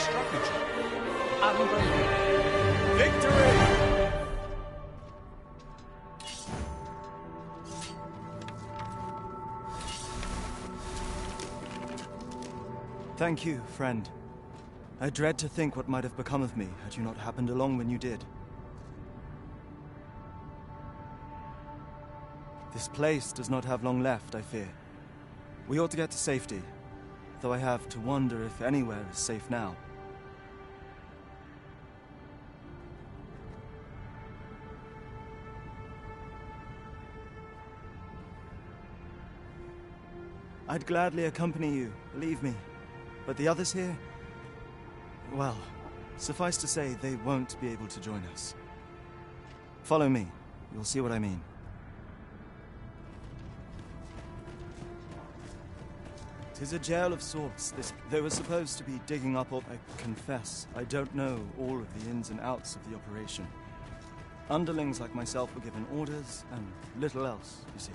strategy. Unbelievable. Victory! Thank you, friend. I dread to think what might have become of me had you not happened along when you did. This place does not have long left, I fear. We ought to get to safety, though I have to wonder if anywhere is safe now. I'd gladly accompany you, believe me. But the others here? Well, suffice to say, they won't be able to join us. Follow me. You'll see what I mean. Tis a jail of sorts. They were supposed to be digging up all... I confess, I don't know all of the ins and outs of the operation. Underlings like myself were given orders, and little else, you see.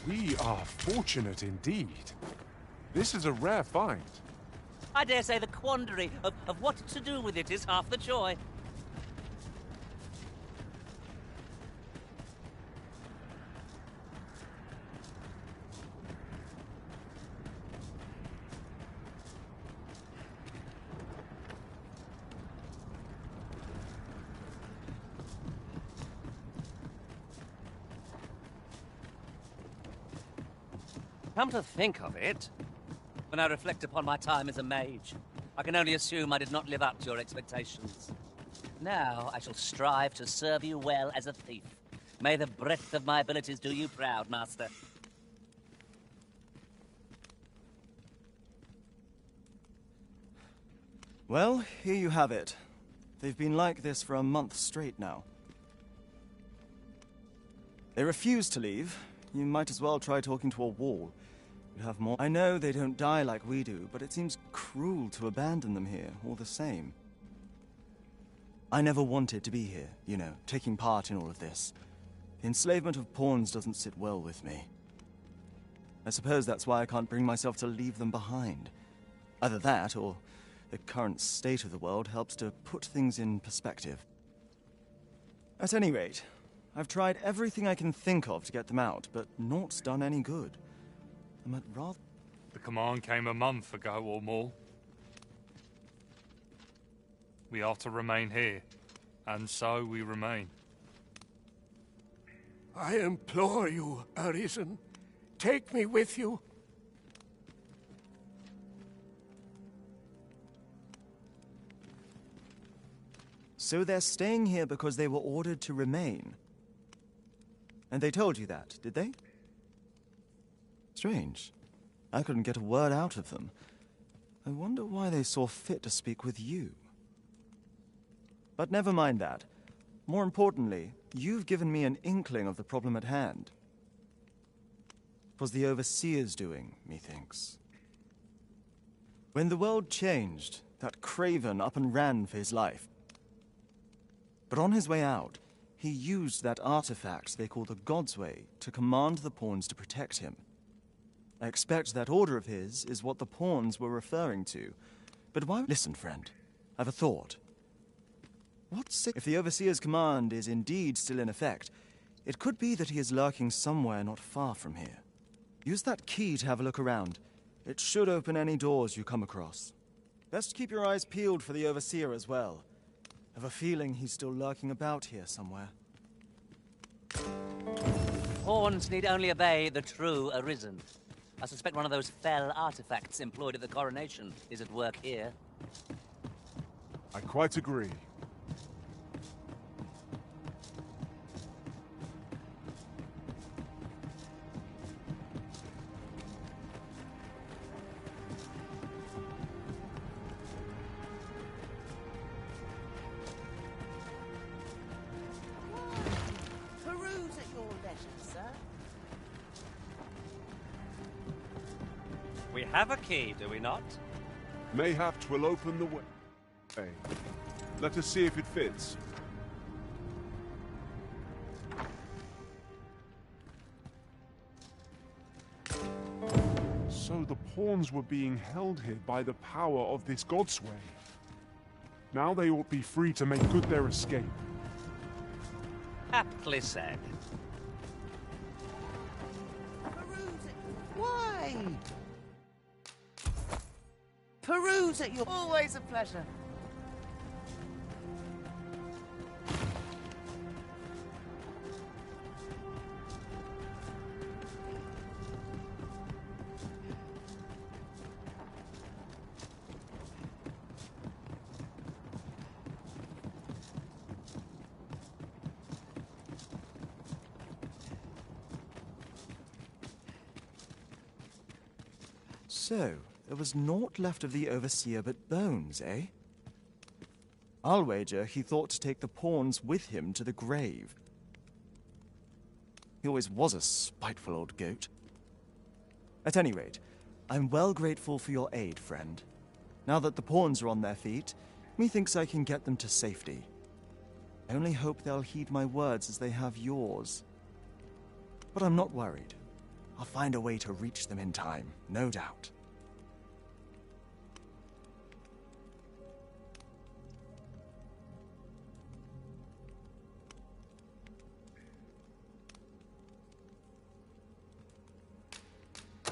We are fortunate indeed. This is a rare find. I dare say the quandary of what to do with it is half the joy. Come to think of it, when I reflect upon my time as a mage, I can only assume I did not live up to your expectations. Now I shall strive to serve you well as a thief. May the breadth of my abilities do you proud, Master. Well, here you have it. They've been like this for a month straight now. They refuse to leave. You might as well try talking to a wall. You'd have more. I know they don't die like we do, but it seems cruel to abandon them here, all the same. I never wanted to be here, you know, taking part in all of this. The enslavement of pawns doesn't sit well with me. I suppose that's why I can't bring myself to leave them behind. Either that, or the current state of the world helps to put things in perspective. At any rate, I've tried everything I can think of to get them out, but naught's done any good. I'm at rather... The command came a month ago or more. We are to remain here, and so we remain. I implore you, Arisen. Take me with you. So they're staying here because they were ordered to remain. And they told you that, did they? Strange. I couldn't get a word out of them. I wonder why they saw fit to speak with you. But never mind that. More importantly, you've given me an inkling of the problem at hand. It was the Overseer's doing, methinks. When the world changed, that craven up and ran for his life. But on his way out, he used that artifact they call the God's Way to command the pawns to protect him. I expect that order of his is what the pawns were referring to. But why... Listen, friend. I've a thought. If the Overseer's command is indeed still in effect, it could be that he is lurking somewhere not far from here. Use that key to have a look around. It should open any doors you come across. Best keep your eyes peeled for the Overseer as well. I have a feeling he's still lurking about here somewhere. Pawns need only obey the true Arisen. I suspect one of those fell artifacts employed at the coronation is at work here. I quite agree. have a key, do we not? Mayhap 'twill open the way. Let us see if it fits. So the pawns were being held here by the power of this godsway. Now they ought be free to make good their escape. Aptly said. Why? Peruse it, you're always a pleasure. So, there was naught left of the Overseer but bones, eh? I'll wager he thought to take the pawns with him to the grave. He always was a spiteful old goat. At any rate, I'm well grateful for your aid, friend. Now that the pawns are on their feet, methinks I can get them to safety. I only hope they'll heed my words as they have yours. But I'm not worried. I'll find a way to reach them in time, no doubt.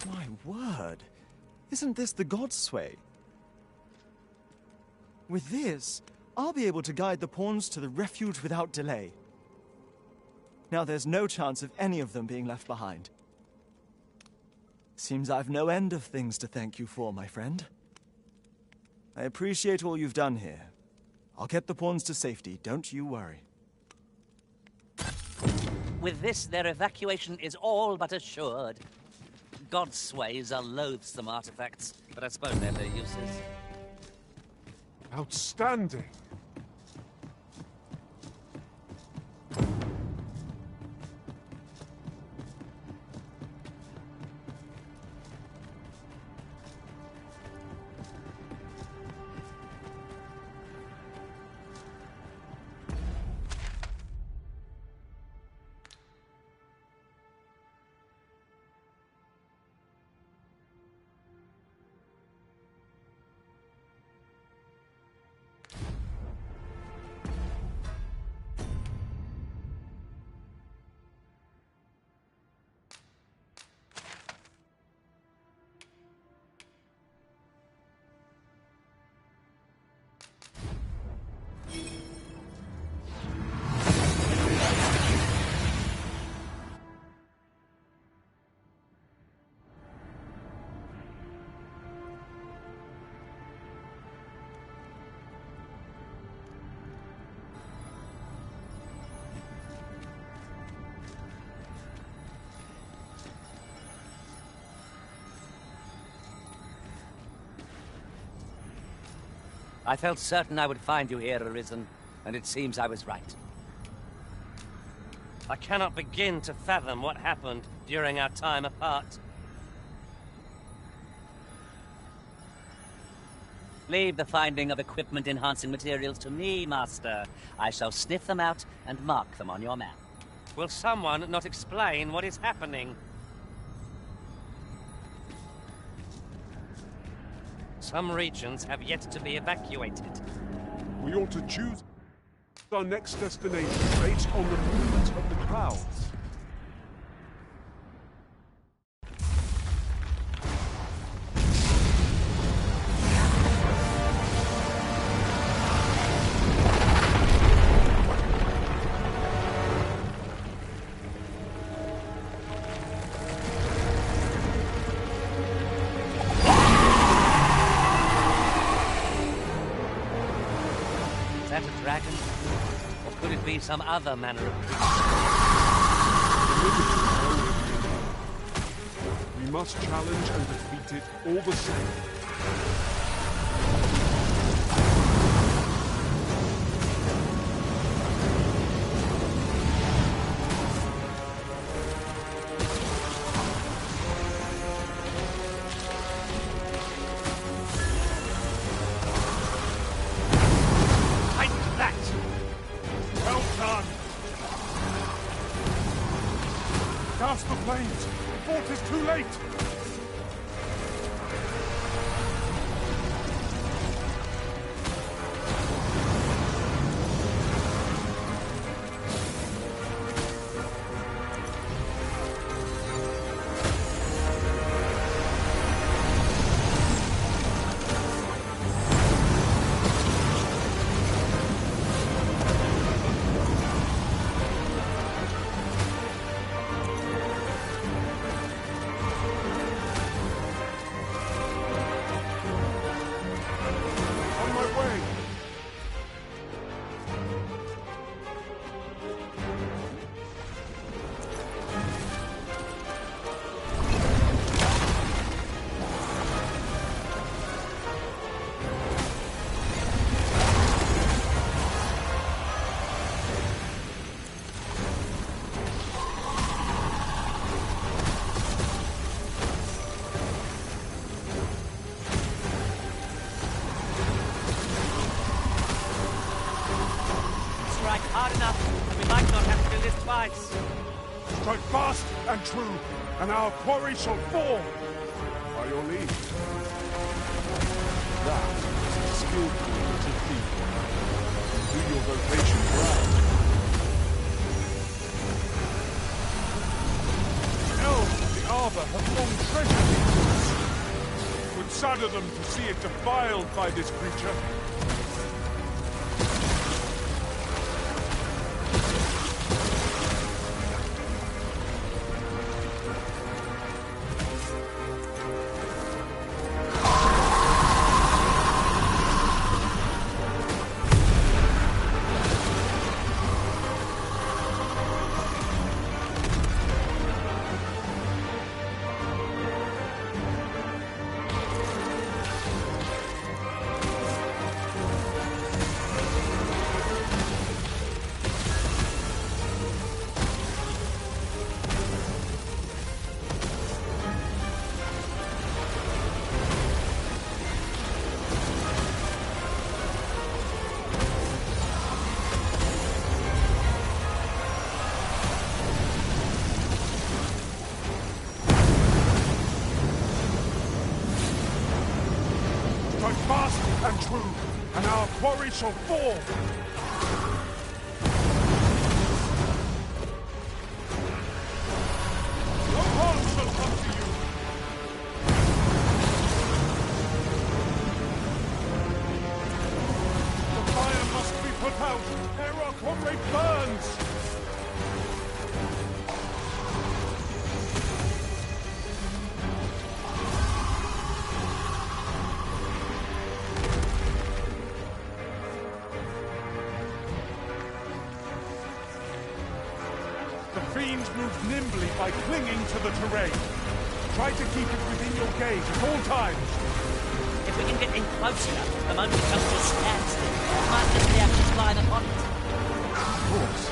My word! Isn't this the Godsway? With this, I'll be able to guide the pawns to the refuge without delay. Now there's no chance of any of them being left behind. Seems I've no end of things to thank you for, my friend. I appreciate all you've done here. I'll get the pawns to safety, don't you worry. With this, their evacuation is all but assured. Godsways are loathsome artifacts, but I suppose they have their uses. Outstanding! I felt certain I would find you here, Arisen, and it seems I was right. I cannot begin to fathom what happened during our time apart. Leave the finding of equipment-enhancing materials to me, Master. I shall sniff them out and mark them on your map. Will someone not explain what is happening? Some regions have yet to be evacuated. We ought to choose our next destination based on the movement of the clouds. Is that a dragon? Or could it be some other manner of creature? We must challenge and defeat it all the same. Douse the flames! The fort is too late! Hard enough, and we might not have to do this twice. Strike fast and true, and our quarry shall fall! By your leave. That is a skillful defeat. Do your vocation well. Elves of the Arbor have long treasured these. Would sadder them to see it defiled by this creature. Fast and true, and our quarry shall fall! No harm shall come to you! The fire must be put out, ere our comrade burns! The fiends move nimbly by clinging to the terrain. Try to keep it within your gaze at all times. If we can get in close enough, the moment it comes to a standstill, we might just be able to climb upon it. Of course.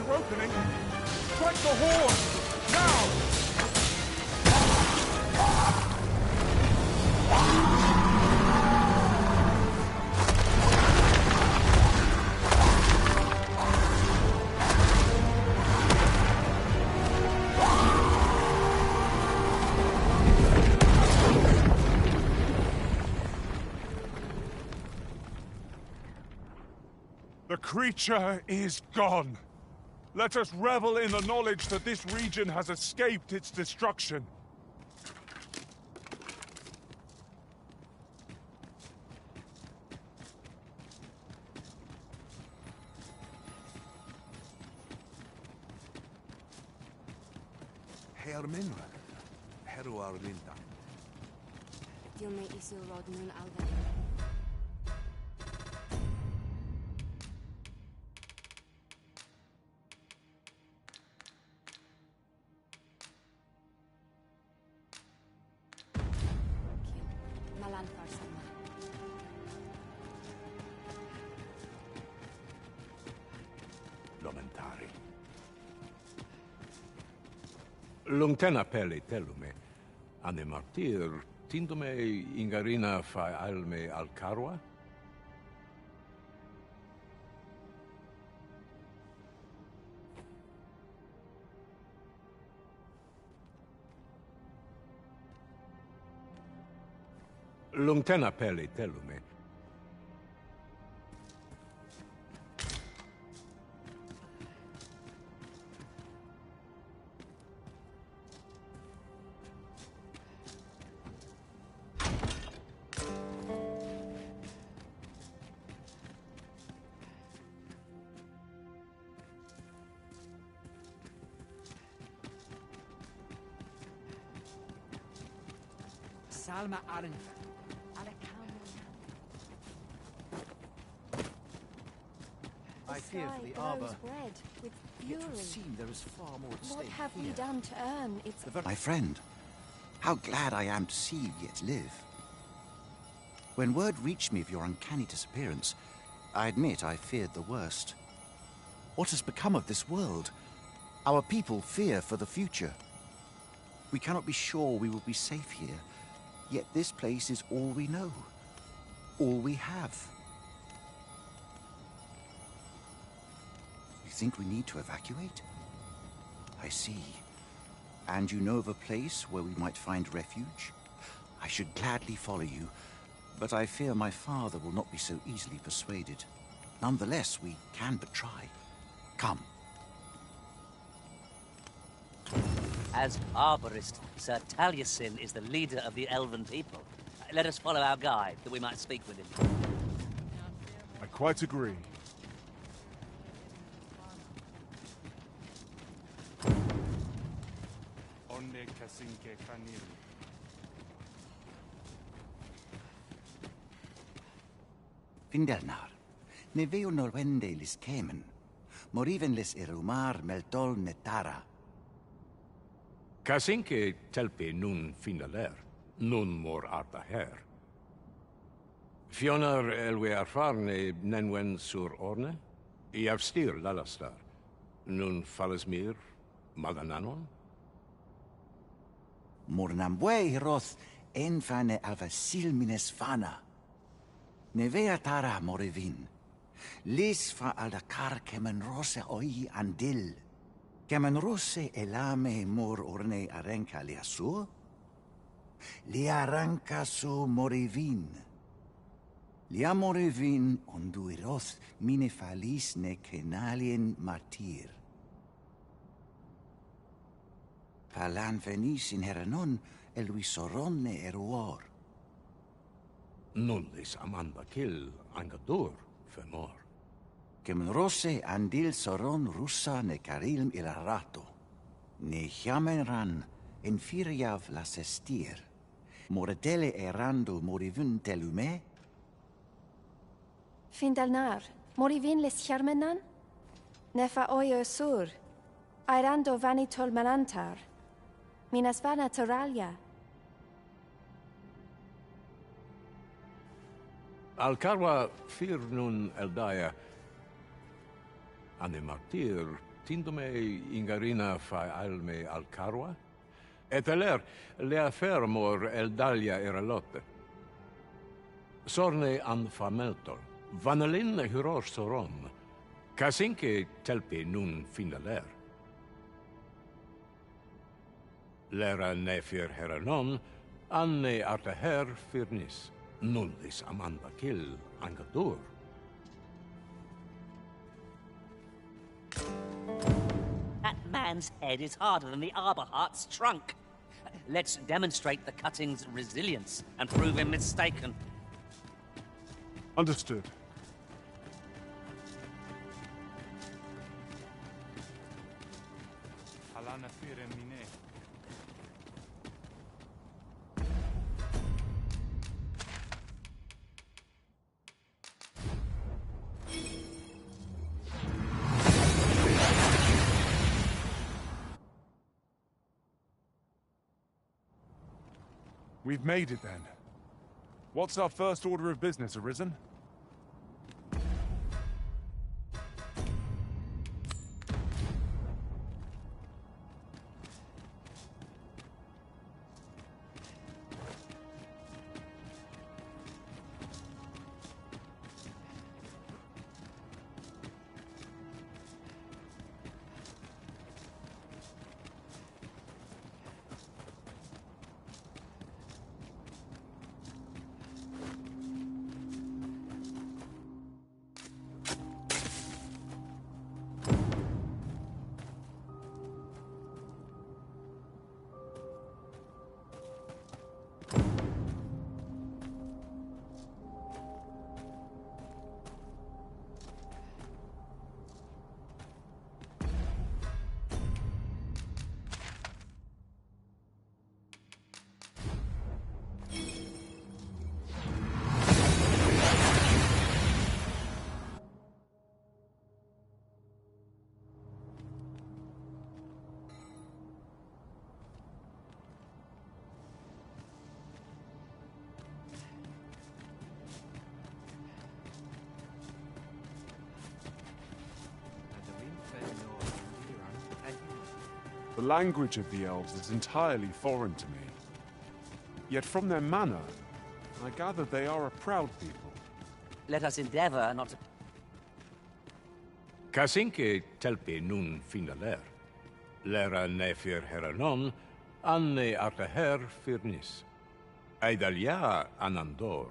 another opening. Strike the horn! Now! The creature is gone. Let us revel in the knowledge that this region has escaped its destruction. Herminra, Heru Arlinda. Dilme isil rod nun alven. Malan farsama. Lomentari. Lungtena pele telume. Ane martir, tindume ingarina fa alme alcarwa? Lungtena pele telume. Salma Arin. I fear for the arbor. Red with fury. It would seem there is far more at What stake have we here. done to earn its... My friend, how glad I am to see you yet live. When word reached me of your uncanny disappearance, I admit I feared the worst. What has become of this world? Our people fear for the future. We cannot be sure we will be safe here, yet this place is all we know, all we have. You think we need to evacuate? I see. And you know of a place where we might find refuge? I should gladly follow you, but I fear my father will not be so easily persuaded. Nonetheless, we can but try. Come. As arborist, Sir Taliesin is the leader of the elven people. Let us follow our guide, that we might speak with him. I quite agree. Findelnar, ne veo norwende lis kemen, moriven lis irumar meltol netara. Kasinke telpe nun finaler, nun mor arta her. Fionar elwe arfarne nenwen sur orne, I avstir lalastar, nun falesmir magananon? Mornamwe roth enfane avasilmines fana. Nevea tara morevin. Lis fa aldakar kemen rose oi andil. Kemen rose elame mor orne arenca liasu? Li arranca su morevin. Lia morevin onduiroth mine falis ne kenalien martir. Palan venis in heranon elvisoronne eruor. Nun lis amanda kill angadur femor. Kemen rose andil soron russa ne karilm ilarato. Ne chiamenran en firiav la sestir. Moredele erando morivun telume? Findelnar, morivin les charmenan? Nefa oyo sur. Airando vanitol malantar. Minas vana toralia. Alcarwa fir nun eldaya. Ane martir tindume ingarina fa alme al carwa? Et aler, le affaire mor eldalia eralotte. Sorne an fameltol, vanalin huror soron, casinque telpe nun finaler. Lera nefir heranon, anne arta her firnis, nullis amanda kill angadur. That man's head is harder than the Arbor Heart's trunk. Let's demonstrate the cutting's resilience and prove him mistaken. Understood. Alana fire mine. We've made it then. What's our first order of business, Arisen? The language of the elves is entirely foreign to me. Yet from their manner, I gather they are a proud people. Let us endeavor not to... Casinque telpe nun finaler. Lera nefir heranon, anne arta her firnis. Aidalia anandor,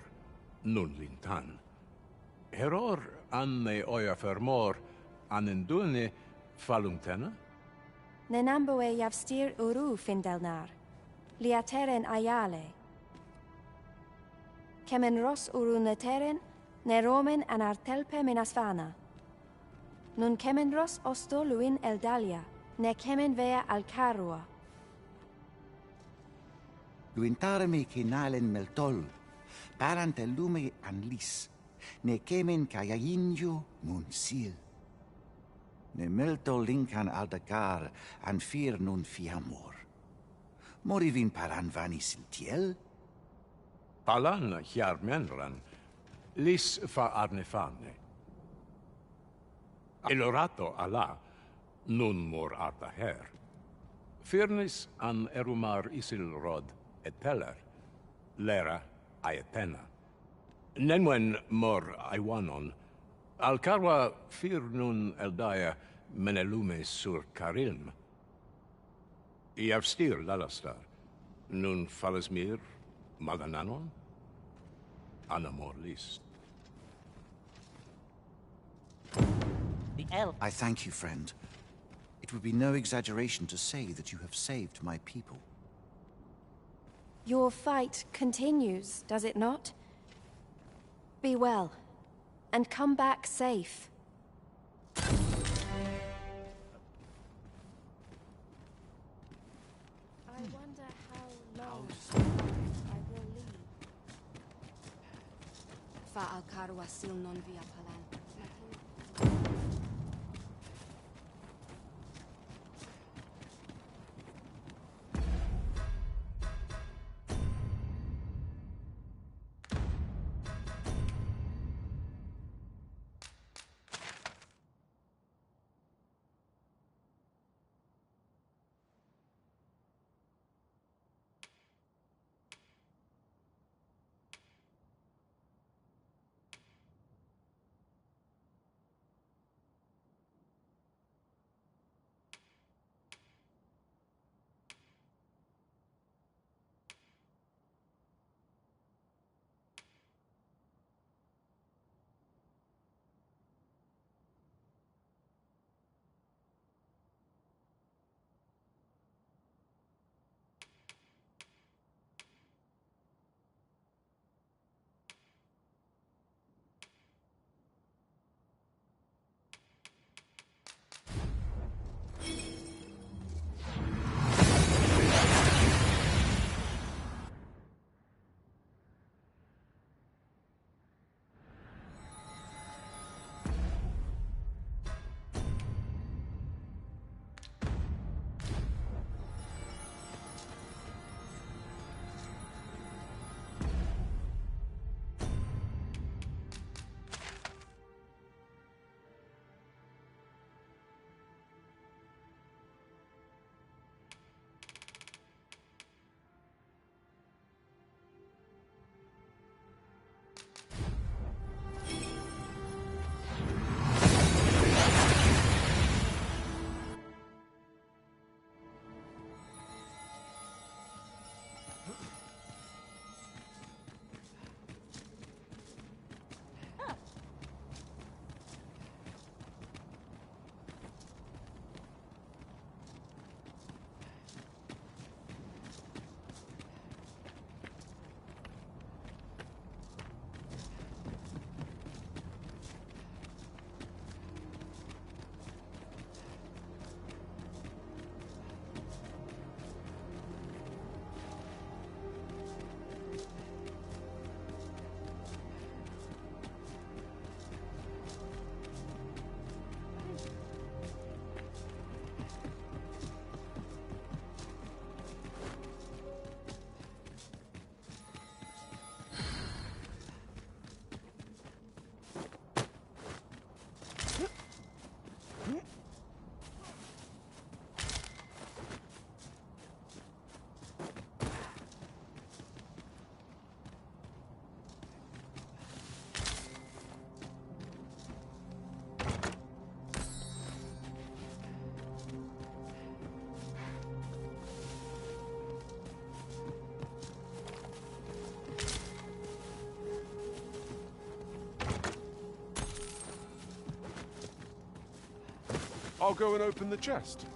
nun lintan. Heror anne oia fermor, anendune falumtena? Nenamboe yavstir uru findelnar, liateren ayale. Kemen ros uru neteren, neromen anartelpe minasvana. Nun kemen ros osto luin eldalia, ne kemen vea alcarua. Luintareme kinalen meltol, parante lume anlis, ne kemen kayayinjo nun sil. Ne melto linkan aldagar an fir nun fiamor. Morivin paran vani siltiel? Palan hiarmenran, lis fa arnefane. Elorato ala, nun mor arta her. Firnis an erumar isilrod et teller, lera aetena. Nenwen mor aiwanon, alcarwa fir nun eldaya menelume sur carilm. Iavstir lalastar, nun falasmir malananon, anamor list. The elf... I thank you, friend. It would be no exaggeration to say that you have saved my people. Your fight continues, does it not? Be well, and come back safe. I wonder how long I will leave. Fa alcarwa sil non via palan. I'll go and open the chest.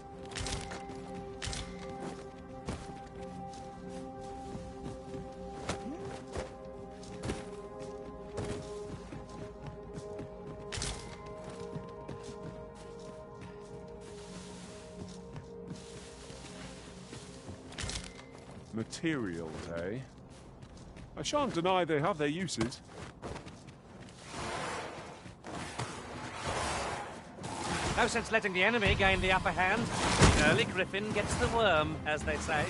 Materials, eh? I shan't deny they have their uses. No sense letting the enemy gain the upper hand. The early griffin gets the worm, as they say.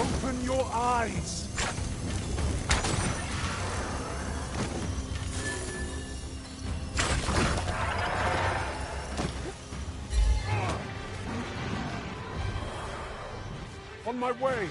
Open your eyes! On my way!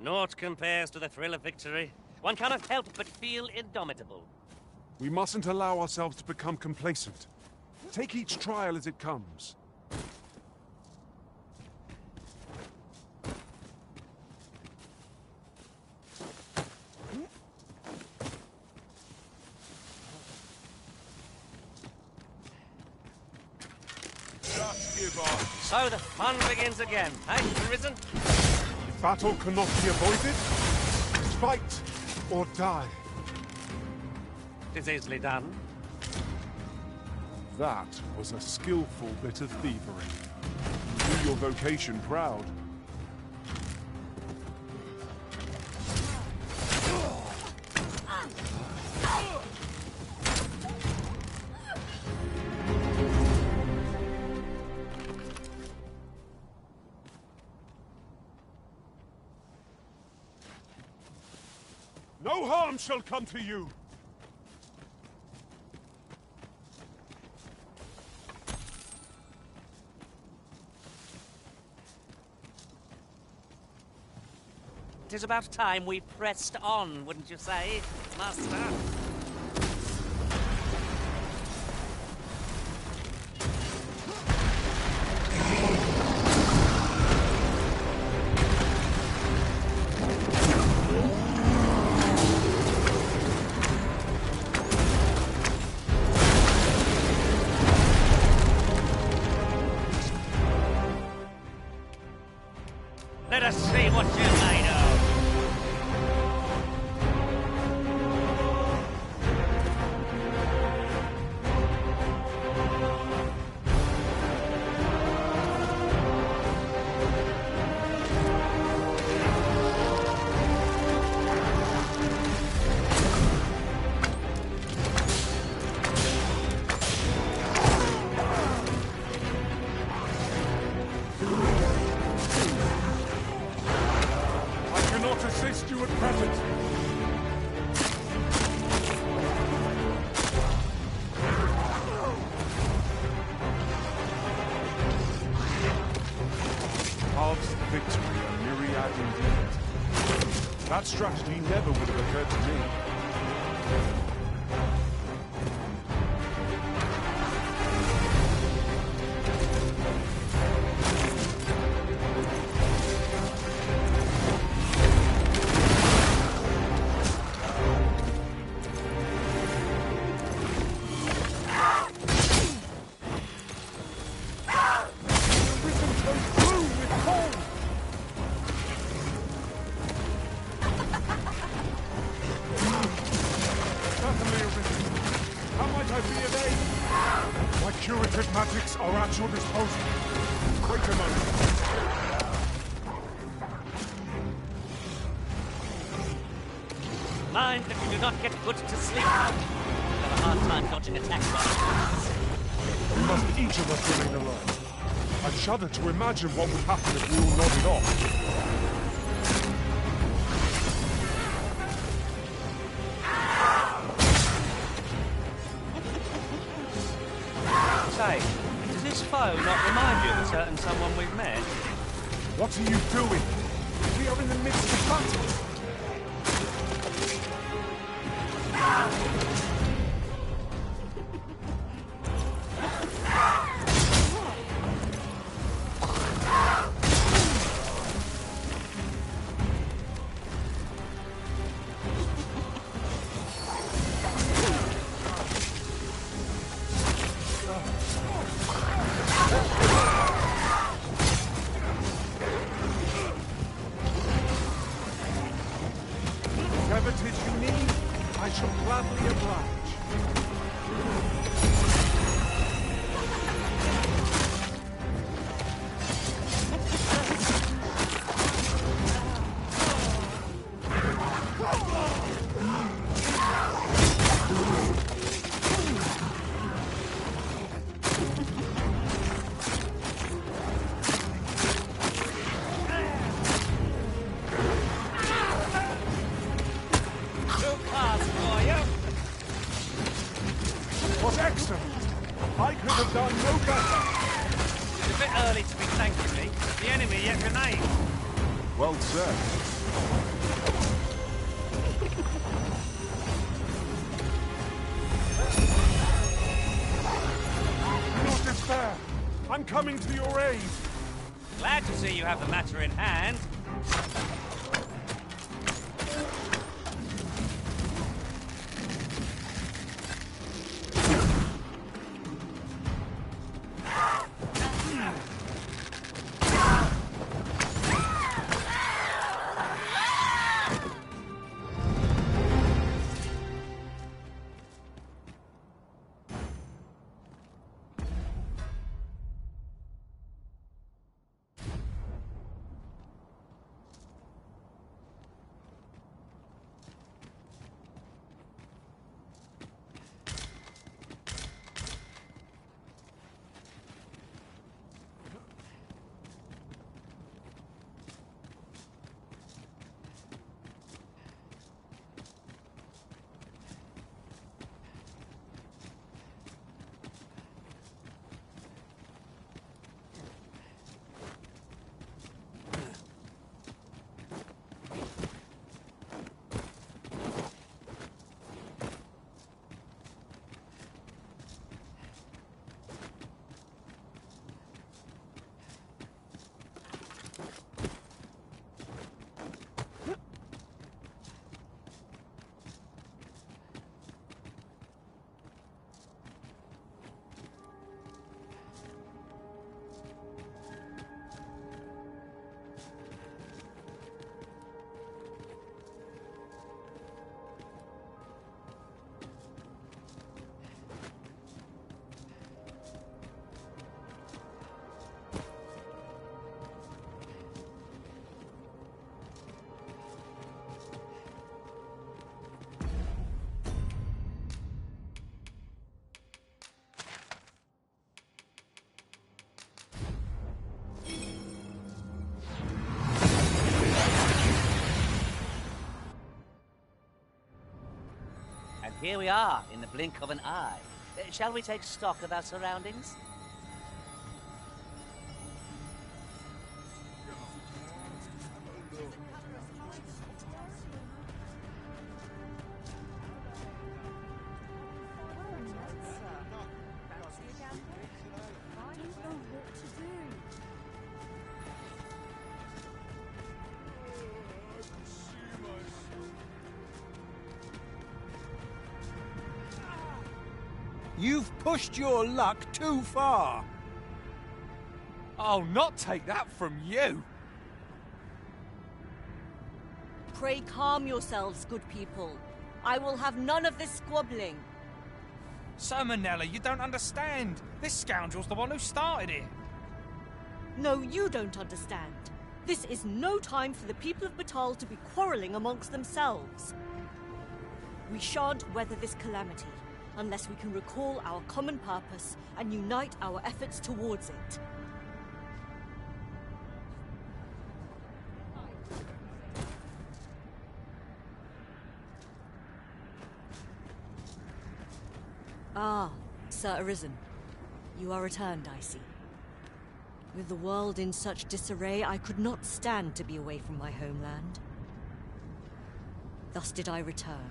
Naught compares to the thrill of victory. One cannot help but feel indomitable. We mustn't allow ourselves to become complacent. Take each trial as it comes. Just give up. So the fun begins again, eh, Risen? If battle cannot be avoided, fight or die. It is easily done. That was a skillful bit of thievery. You do your vocation proud. No harm shall come to you! It is about time we pressed on, wouldn't you say, Master? Let us see what you're made of. Assist you at present. Halves victory, a myriad indeed. That strategy never would have occurred to me. My curative magics are at your disposal. Wait a moment. Mind that you do not get put to sleep. You'll have a hard time dodging attacks on We must each of us remain alert. I shudder to imagine what would happen if we all nodded off. Say, does this foe not remind you of a certain someone we've met? What are you doing? We are in the midst of battle. Whatever it is you need, I shall gladly oblige. Excellent! I could have done no better! It's a bit early to be thanking me. The enemy yet remains. Well said. Do not despair! I'm coming to your aid! Glad to see you have the matter in hand. Here we are, in the blink of an eye. Shall we take stock of our surroundings? You've pushed your luck too far. I'll not take that from you. Pray calm yourselves, good people. I will have none of this squabbling. Sir Manella, you don't understand. This scoundrel's the one who started it. No, you don't understand. This is no time for the people of Batal to be quarrelling amongst themselves. We shan't weather this calamity unless we can recall our common purpose and unite our efforts towards it. Ah, Sir Arisen. You are returned, I see. With the world in such disarray, I could not stand to be away from my homeland. Thus did I return,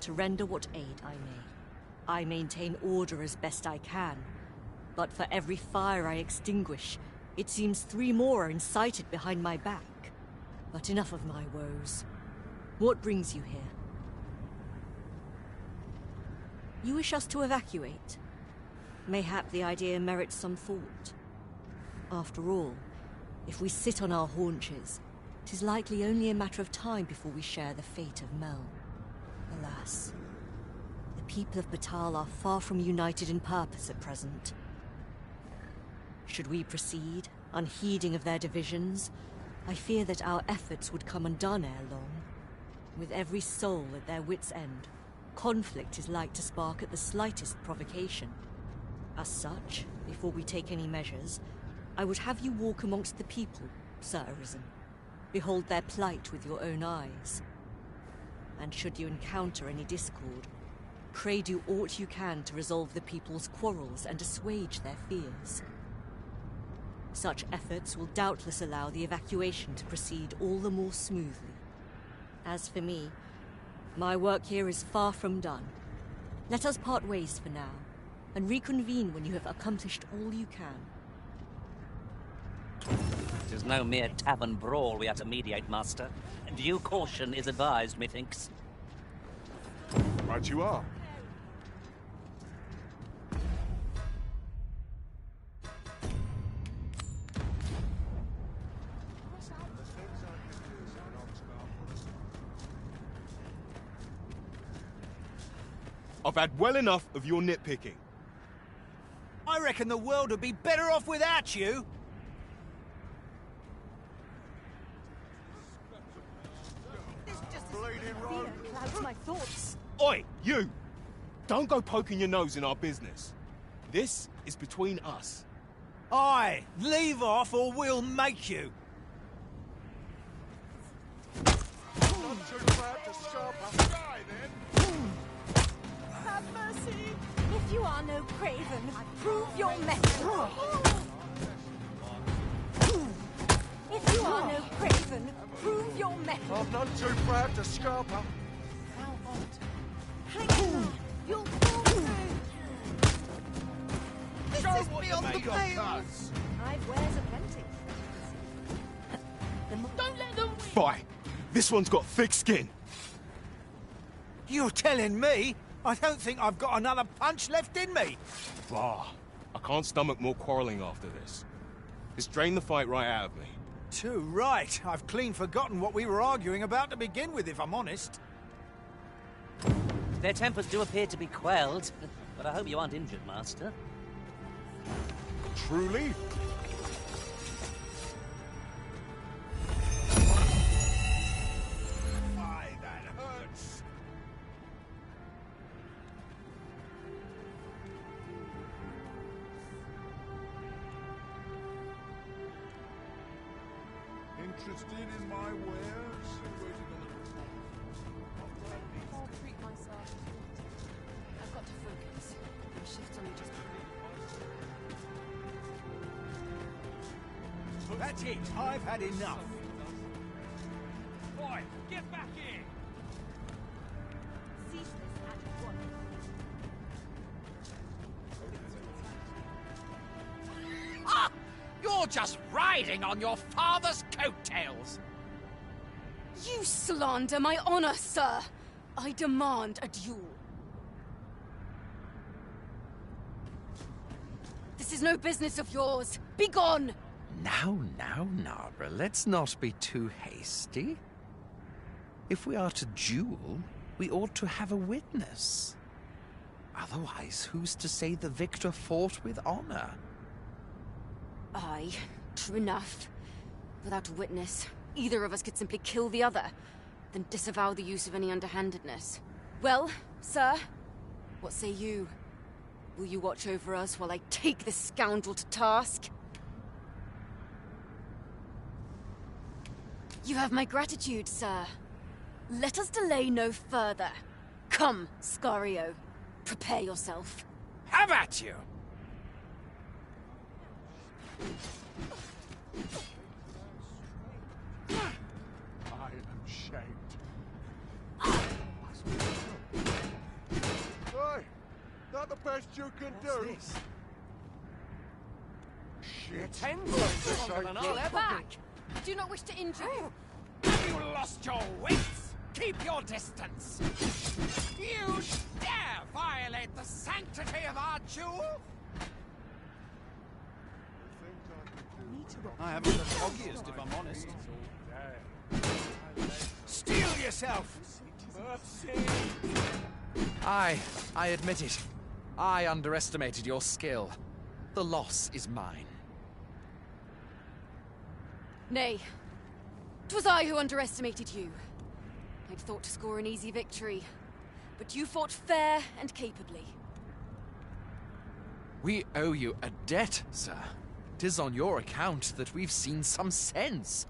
to render what aid I may. I maintain order as best I can, but for every fire I extinguish, it seems 3 more are incited behind my back. But enough of my woes. What brings you here? You wish us to evacuate? Mayhap the idea merits some thought. After all, if we sit on our haunches, 'tis likely only a matter of time before we share the fate of Mel. Alas, the people of Batal are far from united in purpose at present. Should we proceed, unheeding of their divisions, I fear that our efforts would come undone ere long. With every soul at their wits' end, conflict is like to spark at the slightest provocation. As such, before we take any measures, I would have you walk amongst the people, Sir Arisen. Behold their plight with your own eyes. And should you encounter any discord, pray do aught you can to resolve the people's quarrels and assuage their fears. Such efforts will doubtless allow the evacuation to proceed all the more smoothly. As for me, my work here is far from done. Let us part ways for now, and reconvene when you have accomplished all you can. It is no mere tavern brawl we are to mediate, Master. Due caution is advised, methinks. Right you are. I've had well enough of your nitpicking. I reckon the world would be better off without you. Fear clouds my thoughts. Oi, you! Don't go poking your nose in our business. This is between us. Aye, leave off or we'll make you. Not too proud to sharp up die, then. Have mercy! If you are no craven, prove your mettle. If you are no craven, prove your mettle. I'm not too proud to scarp up. Hang on, you'll fall through. This Show is what beyond you're the made of, pale. cuz. I've wares aplenty. Don't let them. Fie! This one's got thick skin. You're telling me? I don't think I've got another punch left in me. Bah, I can't stomach more quarrelling after this. It's drained the fight right out of me. Too right. I've clean forgotten what we were arguing about to begin with, if I'm honest. Their tempers do appear to be quelled, but I hope you aren't injured, Master. Truly? Why, that hurts. Interested in my wares? I'll treat myself. I've got to focus. My shift's only just begun. That's it. I've had enough. Boy, get back in! Ceaseless at once. Ah! You're just riding on your father's coattails! You slander my honor, sir! I demand a duel. This is no business of yours. Be gone! Now, Nara, let's not be too hasty. If we are to duel, we ought to have a witness. Otherwise, who's to say the victor fought with honor? Aye, true enough. Without a witness, either of us could simply kill the other, then disavow the use of any underhandedness. Well, sir, what say you? Will you watch over us while I take this scoundrel to task? You have my gratitude, sir. Let us delay no further. Come, Scario. Prepare yourself. Have at you! I am shamed. Hey, that the best you can do? This? Shit. Get back! I do not wish to injure you. Have you lost your wits? Keep your distance! You dare violate the sanctity of our jewel? I haven't the foggiest, if I'm honest. Steel yourself! I admit it. I underestimated your skill. The loss is mine. Nay. 'Twas I who underestimated you. I'd thought to score an easy victory, but you fought fair and capably. We owe you a debt, sir. 'Tis on your account that we've seen some sense.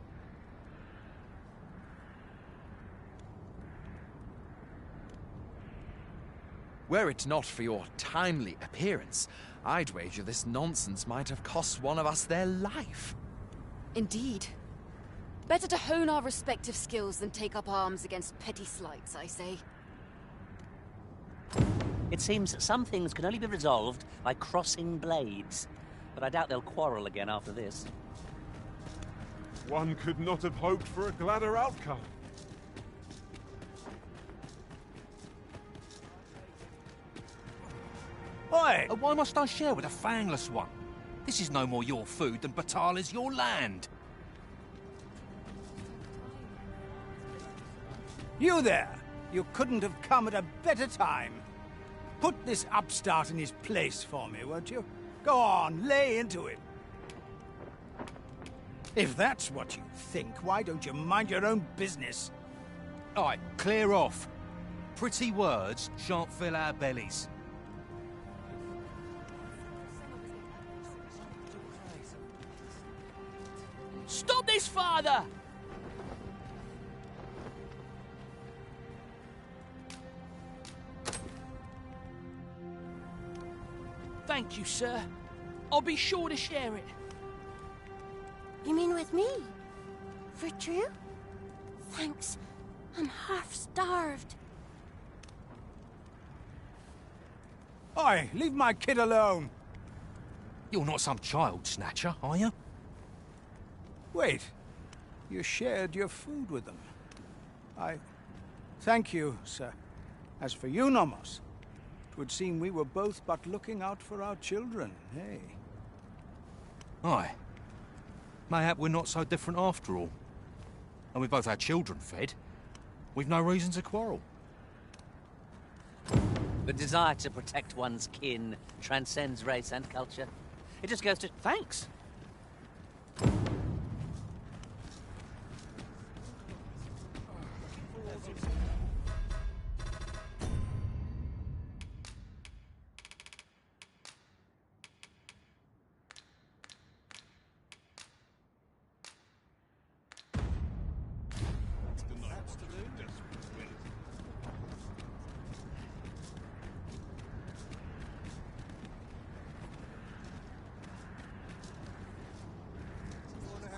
Were it not for your timely appearance, I'd wager this nonsense might have cost one of us their life. Indeed. Better to hone our respective skills than take up arms against petty slights, I say. It seems some things can only be resolved by crossing blades. But I doubt they'll quarrel again after this. One could not have hoped for a gladder outcome. Oi! Why must I share with a fangless one? This is no more your food than Batal is your land. You there! You couldn't have come at a better time. Put this upstart in his place for me, won't you? Go on, lay into him. If that's what you think, why don't you mind your own business? Alright, clear off. Pretty words shan't fill our bellies. Stop this, father! Thank you, sir. I'll be sure to share it. You mean with me? For true? Thanks. I'm half starved. Oi, leave my kid alone. You're not some child snatcher, are you? Wait. You shared your food with them. Thank you, sir. As for you, Nomos, it would seem we were both but looking out for our children, hey? Aye. Mayhap we're not so different after all. And we both had children fed. We've no reason to quarrel. The desire to protect one's kin transcends race and culture. It just goes to... Thanks.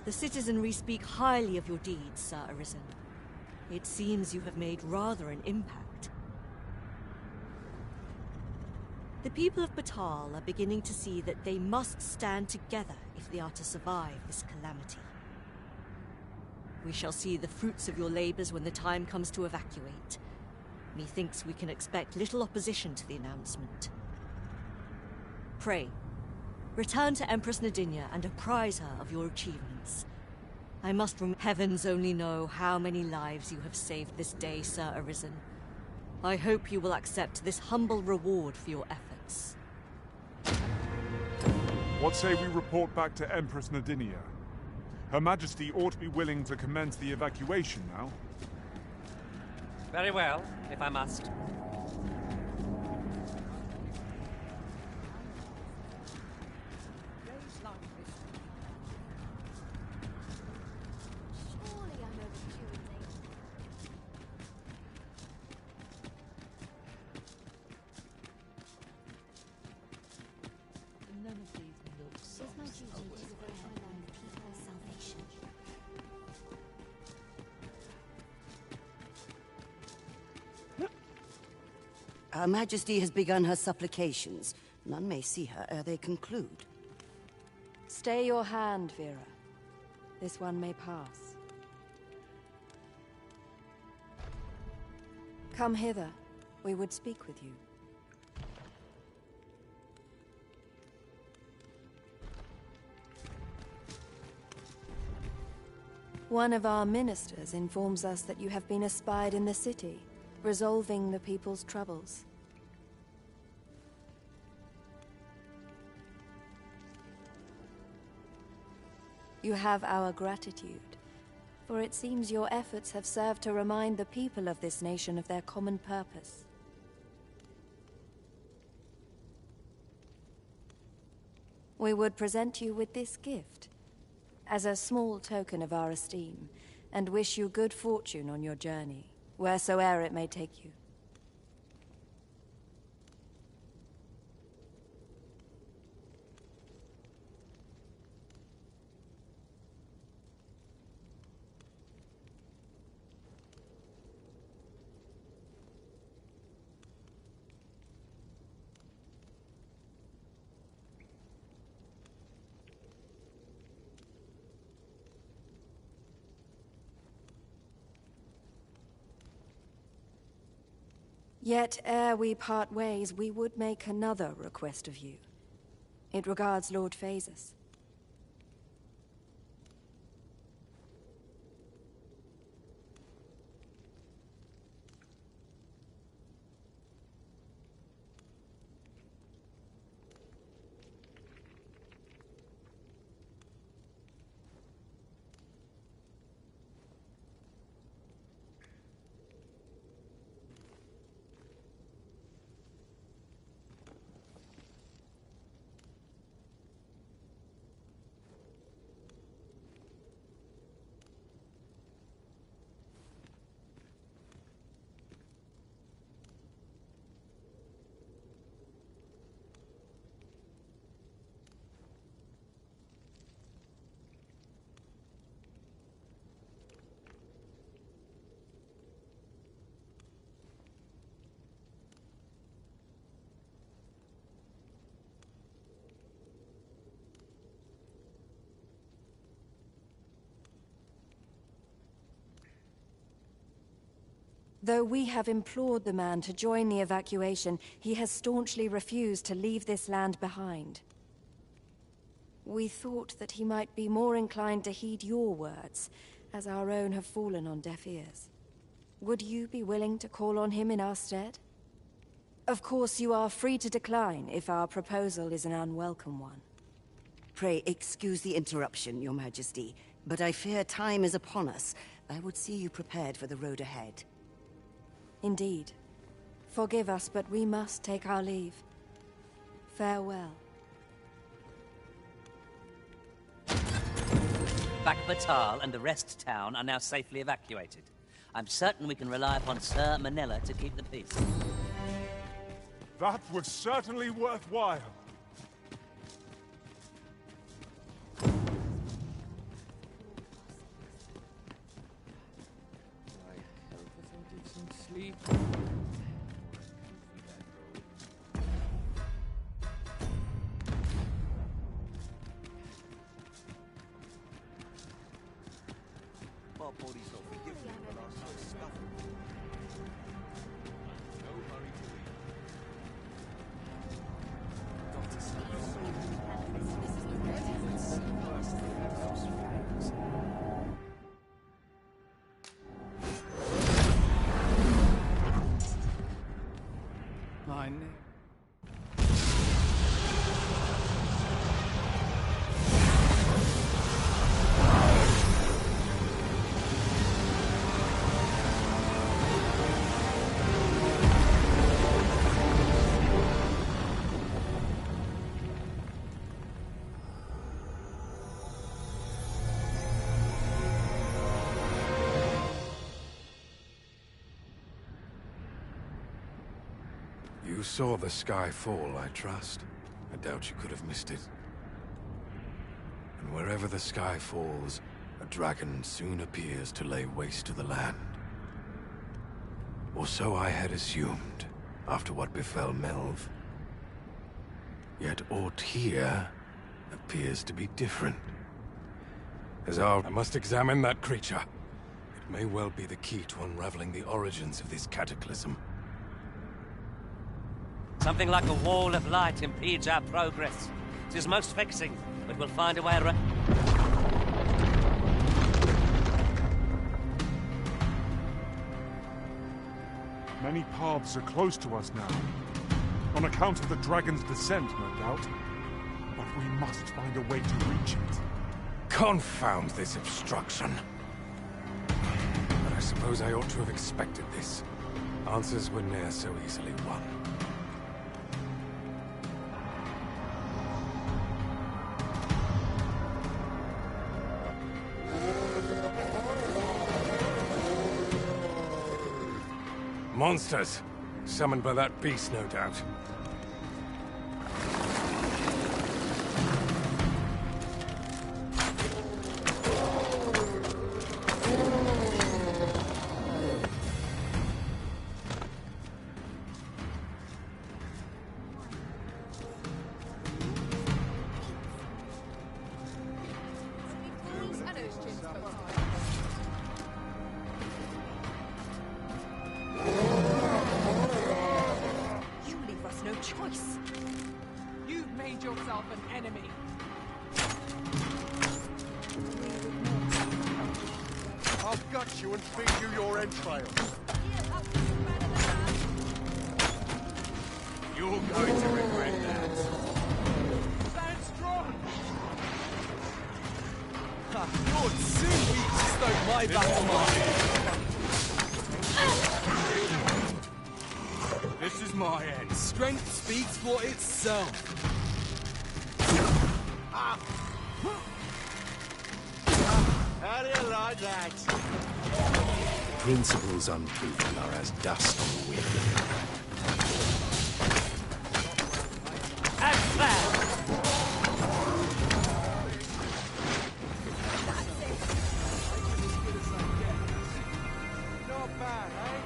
The citizenry speak highly of your deeds, Sir Arisen. It seems you have made rather an impact. The people of Batal are beginning to see that they must stand together if they are to survive this calamity. We shall see the fruits of your labors when the time comes to evacuate. Methinks we can expect little opposition to the announcement. Pray, return to Empress Nadinia and apprise her of your achievements. I must heavens only know how many lives you have saved this day, Sir Arisen. I hope you will accept this humble reward for your efforts. What say we report back to Empress Nadinia? Her Majesty ought to be willing to commence the evacuation now. Very well, if I must. Her Majesty has begun her supplications. None may see her ere they conclude. Stay your hand, Vera. This one may pass. Come hither. We would speak with you. One of our ministers informs us that you have been espied in the city, resolving the people's troubles. You have our gratitude, for it seems your efforts have served to remind the people of this nation of their common purpose. We would present you with this gift, as a small token of our esteem, and wish you good fortune on your journey, wheresoe'er it may take you. Yet, ere we part ways, we would make another request of you. It regards Lord Phaesus. Though we have implored the man to join the evacuation, he has staunchly refused to leave this land behind. We thought that he might be more inclined to heed your words, as our own have fallen on deaf ears. Would you be willing to call on him in our stead? Of course, you are free to decline if our proposal is an unwelcome one. Pray excuse the interruption, Your Majesty, but I fear time is upon us. I would see you prepared for the road ahead. Indeed. Forgive us, but we must take our leave. Farewell. Batal and the rest town are now safely evacuated. I'm certain we can rely upon Sir Manila to keep the peace. That was certainly worthwhile. Sleep. My body's not forgiving me when I so scuffle. No hurry to leave. my name. You saw the sky fall, I trust. I doubt you could have missed it. And wherever the sky falls, a dragon soon appears to lay waste to the land. Or so I had assumed, after what befell Melv. Yet aught here appears to be different. I must examine that creature. It may well be the key to unraveling the origins of this cataclysm. Something like a wall of light impedes our progress. It is most vexing, but we'll find a way around. Many paths are closed to us now. On account of the dragon's descent, no doubt. But we must find a way to reach it. Confound this obstruction. But I suppose I ought to have expected this. Answers were ne'er so easily won. Monsters! Summoned by that beast, no doubt. Choice. You've made yourself an enemy. I'll gut you and feed you your entrails. You're going to regret that. Stand strong. You'd soon be to stoke my battle mark. This is my end. Strength speaks for itself. How do you like that? Principles unproven are as dust on the wind. And there! Not bad, eh?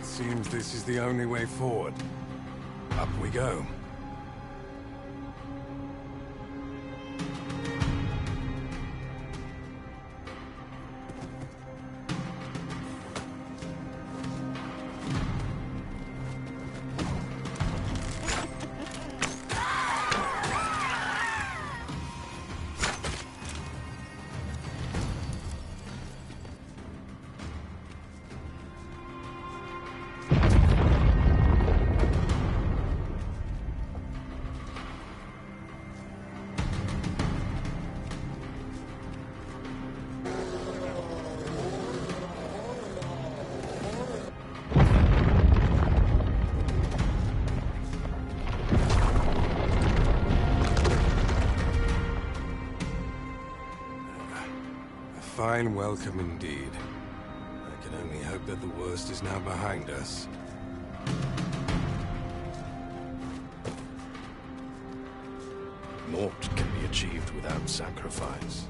Seems this is the only way forward. Up we go. Fine welcome indeed. I can only hope that the worst is now behind us. Naught can be achieved without sacrifice.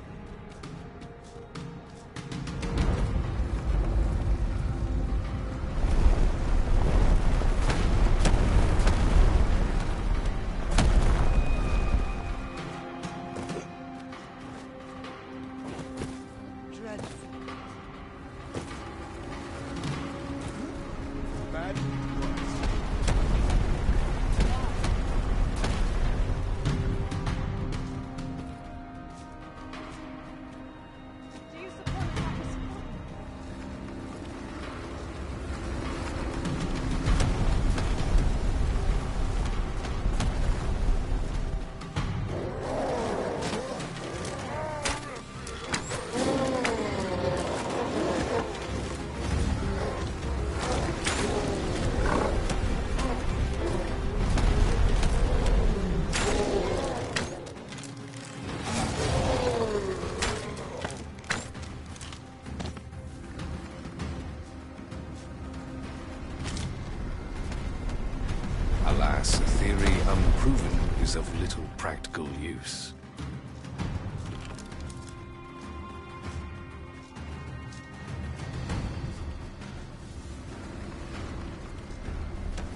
Alas, a theory unproven is of little practical use.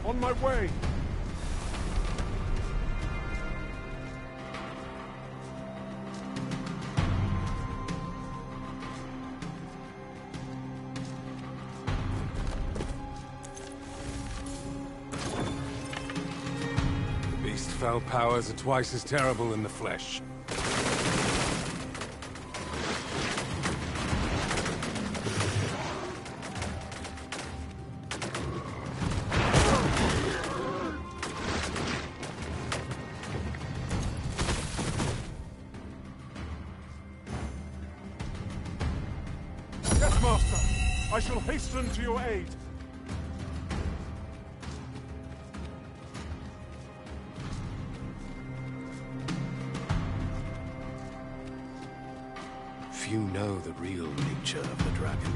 On my way! Beast-fell powers are twice as terrible in the flesh. Yes, Master! I shall hasten to your aid. Few know the real nature of the dragon.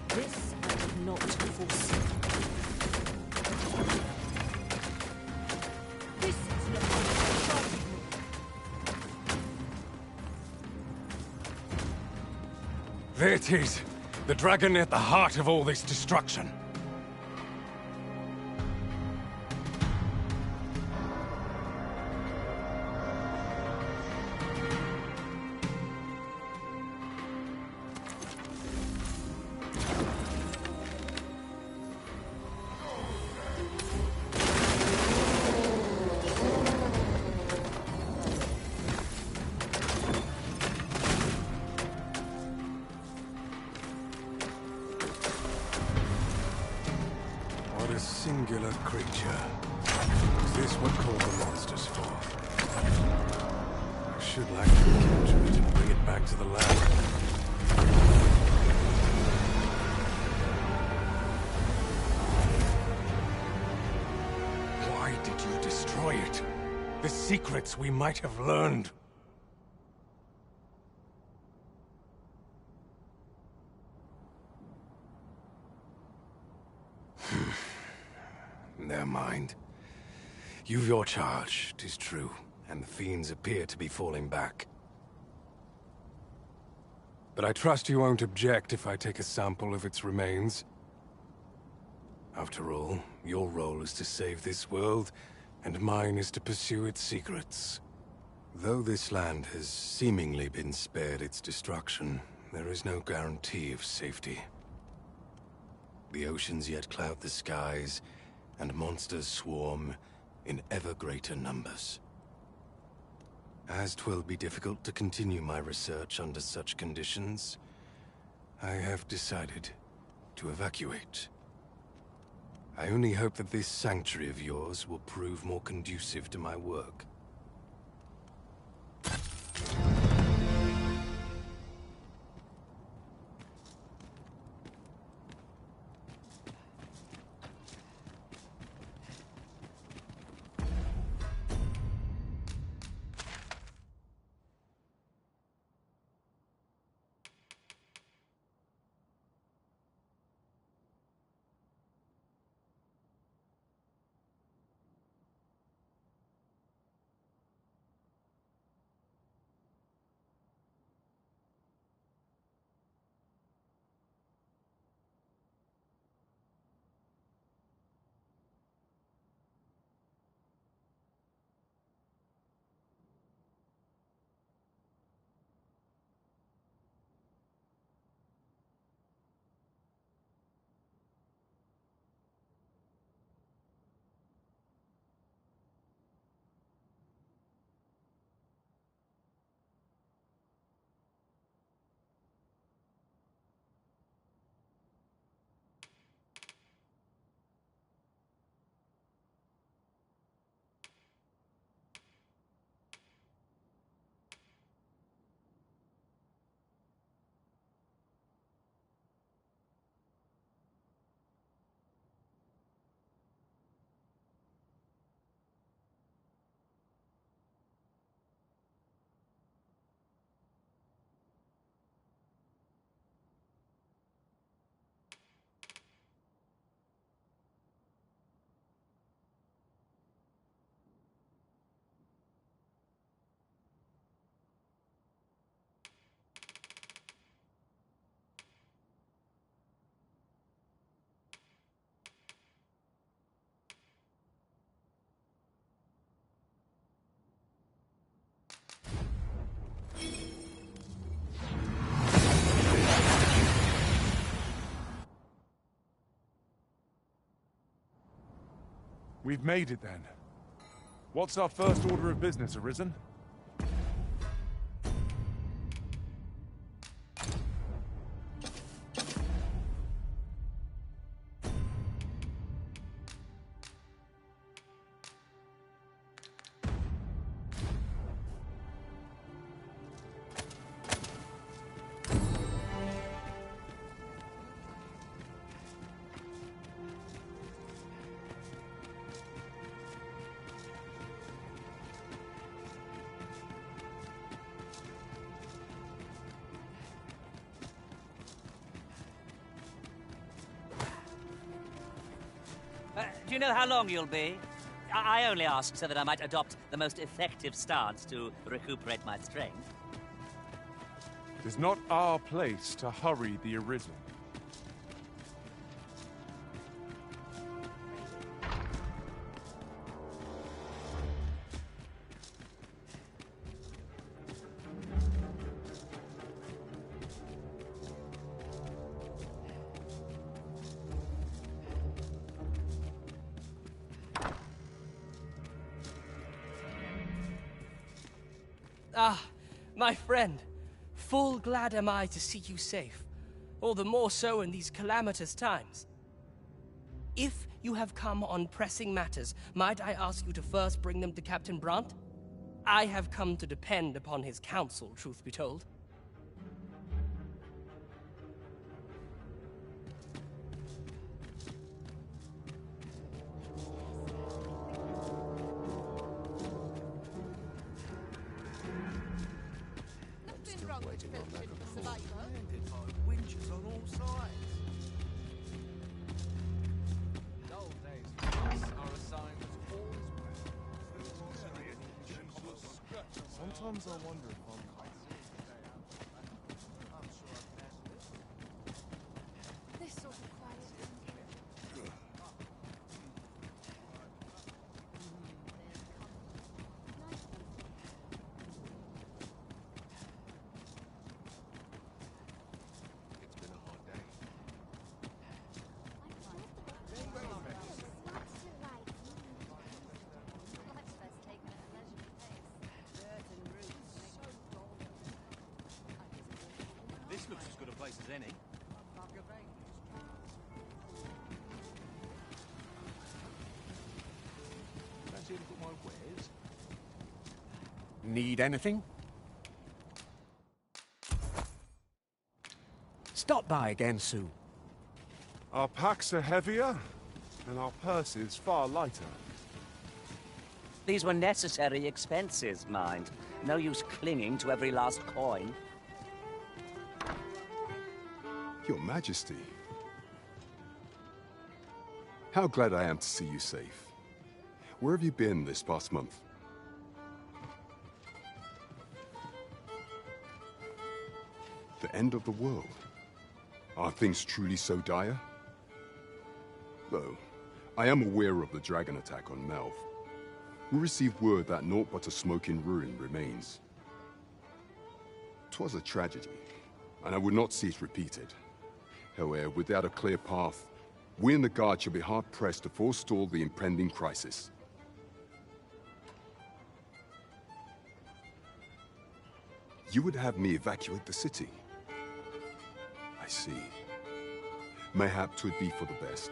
This I did not foresee. This is an approach. There it is! The dragon at the heart of all this destruction. What a singular creature. Is this what called the monsters forth? I should like to capture it and bring it back to the land. Why did you destroy it? The secrets we might have learned. Never mind. You've your charge, 'tis true, and the fiends appear to be falling back. But I trust you won't object if I take a sample of its remains. After all, your role is to save this world, and mine is to pursue its secrets. Though this land has seemingly been spared its destruction, there is no guarantee of safety. The oceans yet cloud the skies, and monsters swarm in ever greater numbers. As 'twill be difficult to continue my research under such conditions, I have decided to evacuate. I only hope that this sanctuary of yours will prove more conducive to my work. We've made it then. What's our first order of business, Arisen? Do you know how long you'll be? I only ask so that I might adopt the most effective stance to recuperate my strength. It is not our place to hurry the Arisen. Ah, my friend. Full glad am I to see you safe. All the more so in these calamitous times. If you have come on pressing matters, might I ask you to first bring them to Captain Brandt? I have come to depend upon his counsel, truth be told. Sometimes I wonder if I'm... This sort of quiet. This looks as good a place as any. Fancy a look at my wares? Need anything? Stop by again soon. Our packs are heavier, and our purses far lighter. These were necessary expenses, mind. No use clinging to every last coin. Your Majesty. How glad I am to see you safe. Where have you been this past month? The end of the world? Are things truly so dire? Though, I am aware of the dragon attack on Melv. We received word that naught but a smoking ruin remains. 'Twas a tragedy, and I would not see it repeated. However, without a clear path, we in the Guard shall be hard-pressed to forestall the impending crisis. You would have me evacuate the city? I see. Mayhap 'twould be for the best.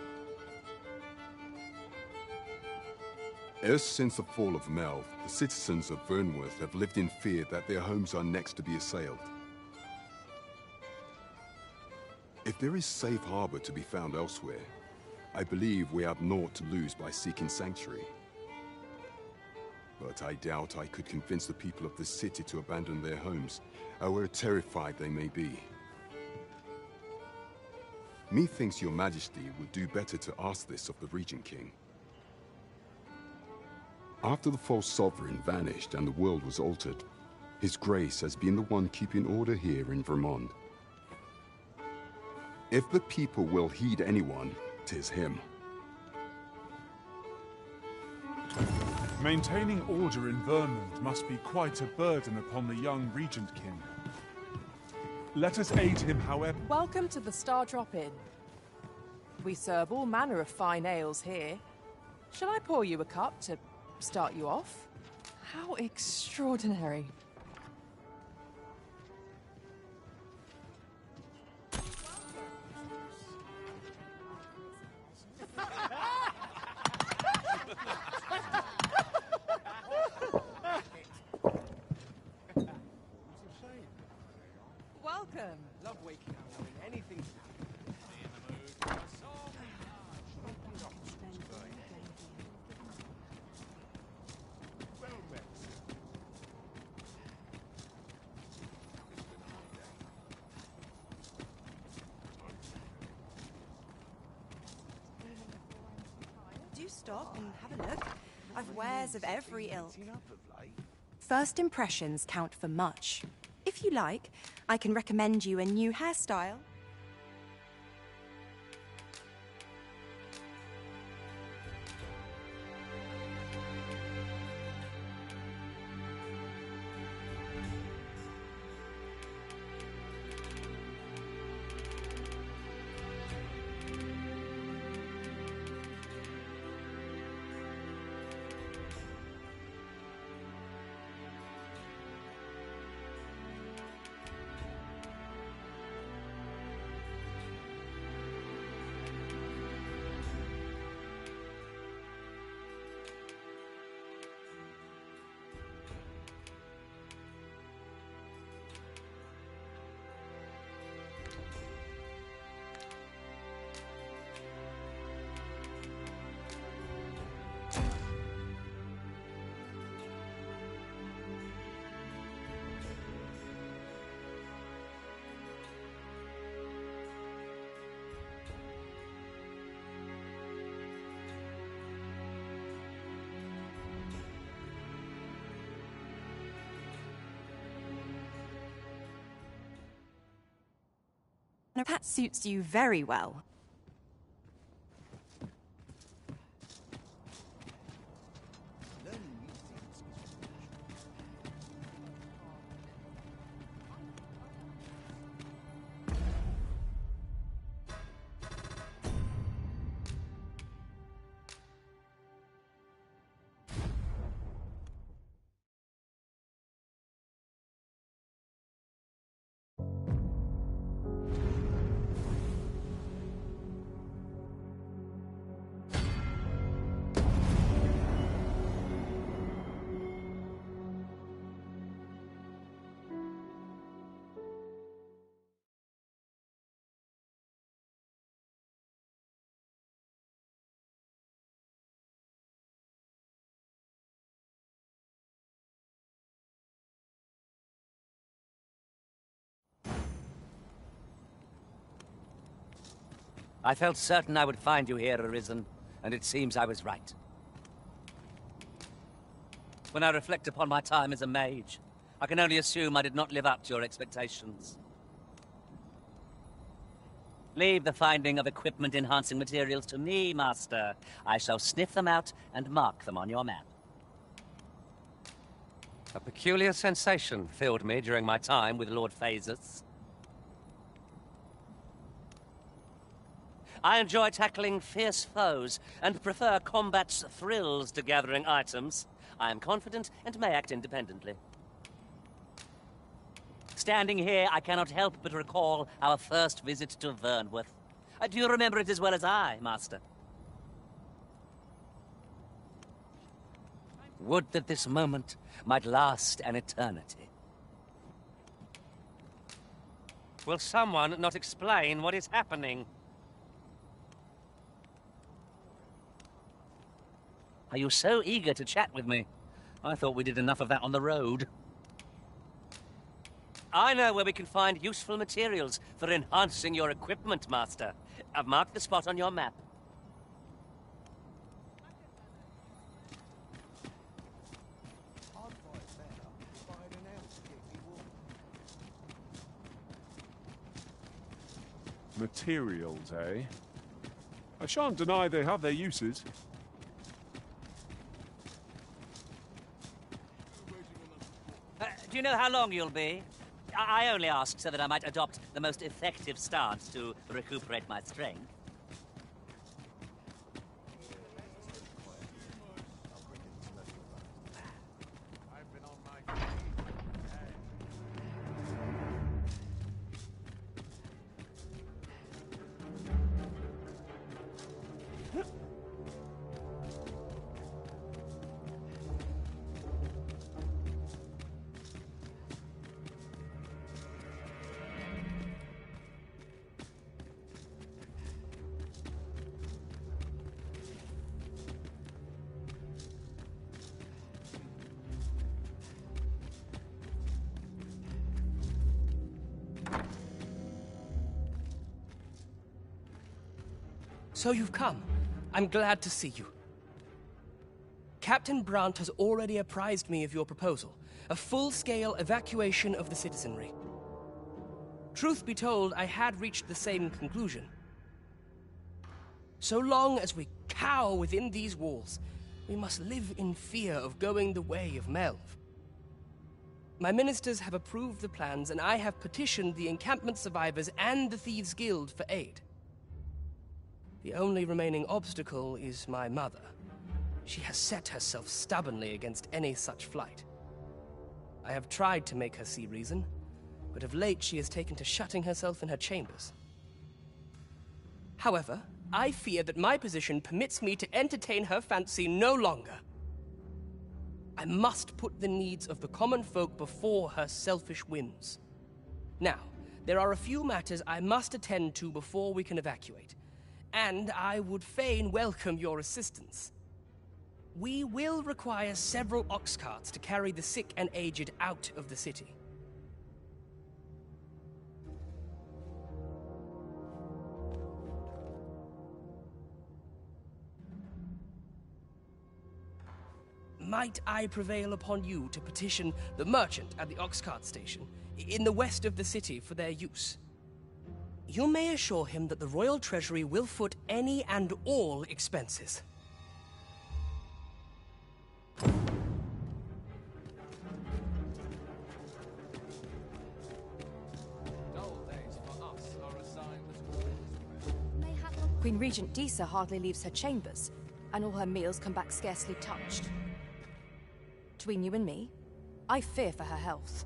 Ever since the fall of Melv, the citizens of Vernworth have lived in fear that their homes are next to be assailed. If there is safe harbor to be found elsewhere, I believe we have naught to lose by seeking sanctuary. But I doubt I could convince the people of this city to abandon their homes, however terrified they may be. Methinks your Majesty would do better to ask this of the Regent King. After the false sovereign vanished and the world was altered, His Grace has been the one keeping order here in Vermont. If the people will heed anyone, 'tis him. Maintaining order in Vermont must be quite a burden upon the young Regent King. Let us aid him, however. Welcome to the Star Drop Inn. We serve all manner of fine ales here. Shall I pour you a cup to start you off? How extraordinary. Welcome. Love waking up knowing anything's Do stop and have a look. I've wares of every ilk. First impressions count for much. If you like, I can recommend you a new hairstyle. That suits you very well. I felt certain I would find you here, Arisen, and it seems I was right. When I reflect upon my time as a mage, I can only assume I did not live up to your expectations. Leave the finding of equipment-enhancing materials to me, Master. I shall sniff them out and mark them on your map. A peculiar sensation filled me during my time with Lord Phasus. I enjoy tackling fierce foes and prefer combat's thrills to gathering items. I am confident and may act independently. Standing here, I cannot help but recall our first visit to Vernworth. Do you remember it as well as I, Master? Would that this moment might last an eternity. Will someone not explain what is happening? Are you so eager to chat with me? I thought we did enough of that on the road. I know where we can find useful materials for enhancing your equipment, Master. I've marked the spot on your map. Materials, eh? I shan't deny they have their uses. Do you know how long you'll be? I only ask so that I might adopt the most effective stance to recuperate my strength. So you've come. I'm glad to see you. Captain Brandt has already apprised me of your proposal, a full-scale evacuation of the citizenry. Truth be told, I had reached the same conclusion. So long as we cower within these walls, we must live in fear of going the way of Melv. My ministers have approved the plans, and I have petitioned the encampment survivors and the Thieves' Guild for aid. The only remaining obstacle is my mother. She has set herself stubbornly against any such flight. I have tried to make her see reason, but of late she has taken to shutting herself in her chambers. However, I fear that my position permits me to entertain her fancy no longer. I must put the needs of the common folk before her selfish whims. Now, there are a few matters I must attend to before we can evacuate, and I would fain welcome your assistance. We will require several ox carts to carry the sick and aged out of the city. Might I prevail upon you to petition the merchant at the ox cart station in the west of the city for their use? You may assure him that the Royal Treasury will foot any and all expenses. Queen Regent Disa hardly leaves her chambers, and all her meals come back scarcely touched. Between you and me, I fear for her health.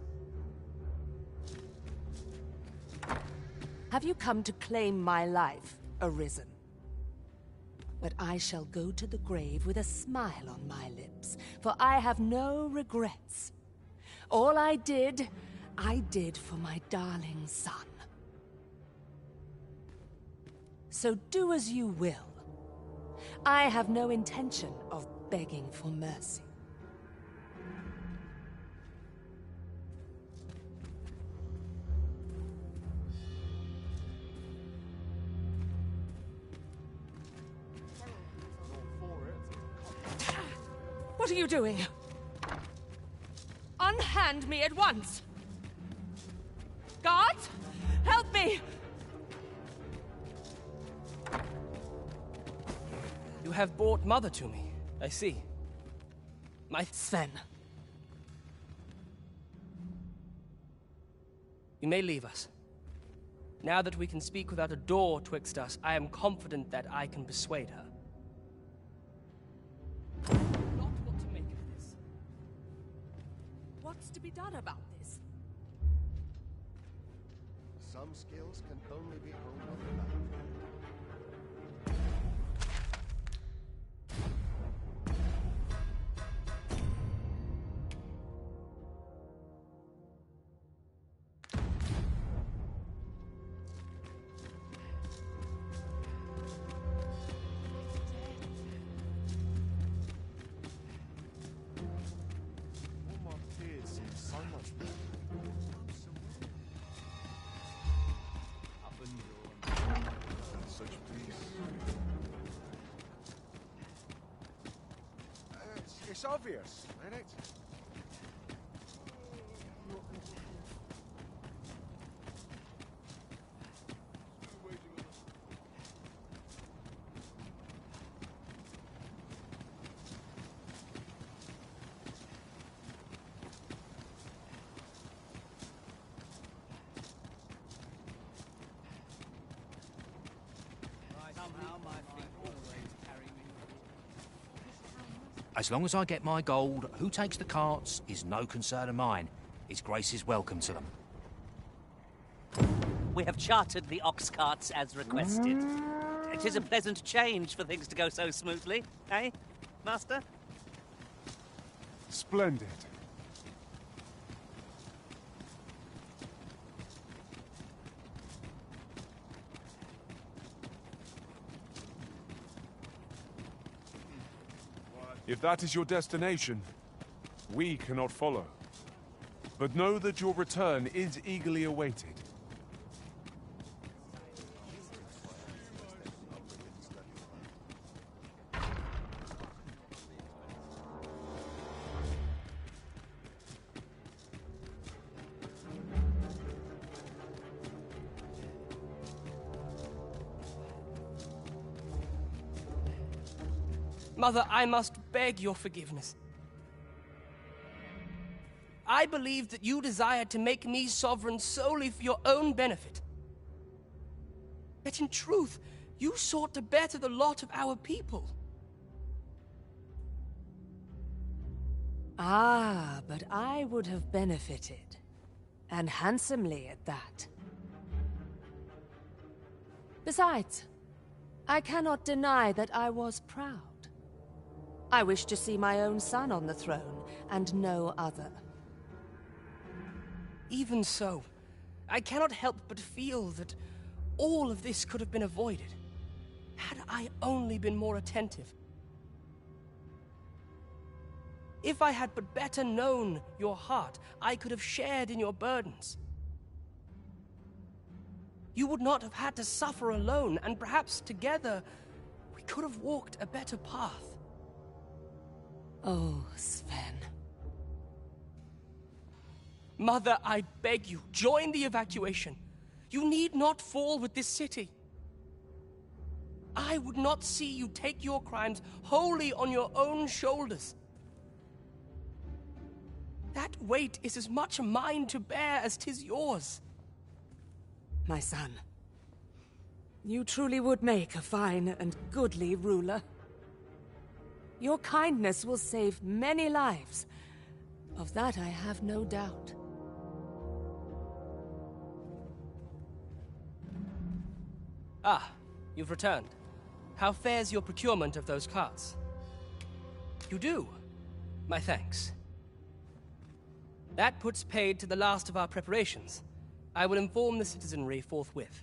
Have you come to claim my life, Arisen? But I shall go to the grave with a smile on my lips, for I have no regrets. All I did for my darling son. So do as you will. I have no intention of begging for mercy. What are you doing? Unhand me at once! Guards, help me! You have brought Mother to me, I see. My Sven. You may leave us. Now that we can speak without a door twixt us, I am confident that I can persuade her. Not what to make of this. What's to be done about this? Some skills can only be honed on the battlefield. It's obvious, ain't it? As long as I get my gold, who takes the carts is no concern of mine. His Grace is welcome to them. We have chartered the ox carts as requested. It is a pleasant change for things to go so smoothly, eh, Master? Splendid. If that is your destination, we cannot follow. But know that your return is eagerly awaited. Mother, I must beg your forgiveness. I believed that you desired to make me sovereign solely for your own benefit. Yet in truth, you sought to better the lot of our people. Ah, but I would have benefited. And handsomely at that. Besides, I cannot deny that I was proud. I wished to see my own son on the throne, and no other. Even so, I cannot help but feel that all of this could have been avoided, had I only been more attentive. If I had but better known your heart, I could have shared in your burdens. You would not have had to suffer alone, and perhaps together we could have walked a better path. Oh, Sven. Mother, I beg you, join the evacuation. You need not fall with this city. I would not see you take your crimes wholly on your own shoulders. That weight is as much mine to bear as 'tis yours. My son, you truly would make a fine and goodly ruler. Your kindness will save many lives. Of that I have no doubt. Ah, you've returned. How fares your procurement of those carts? You do? My thanks. That puts paid to the last of our preparations. I will inform the citizenry forthwith.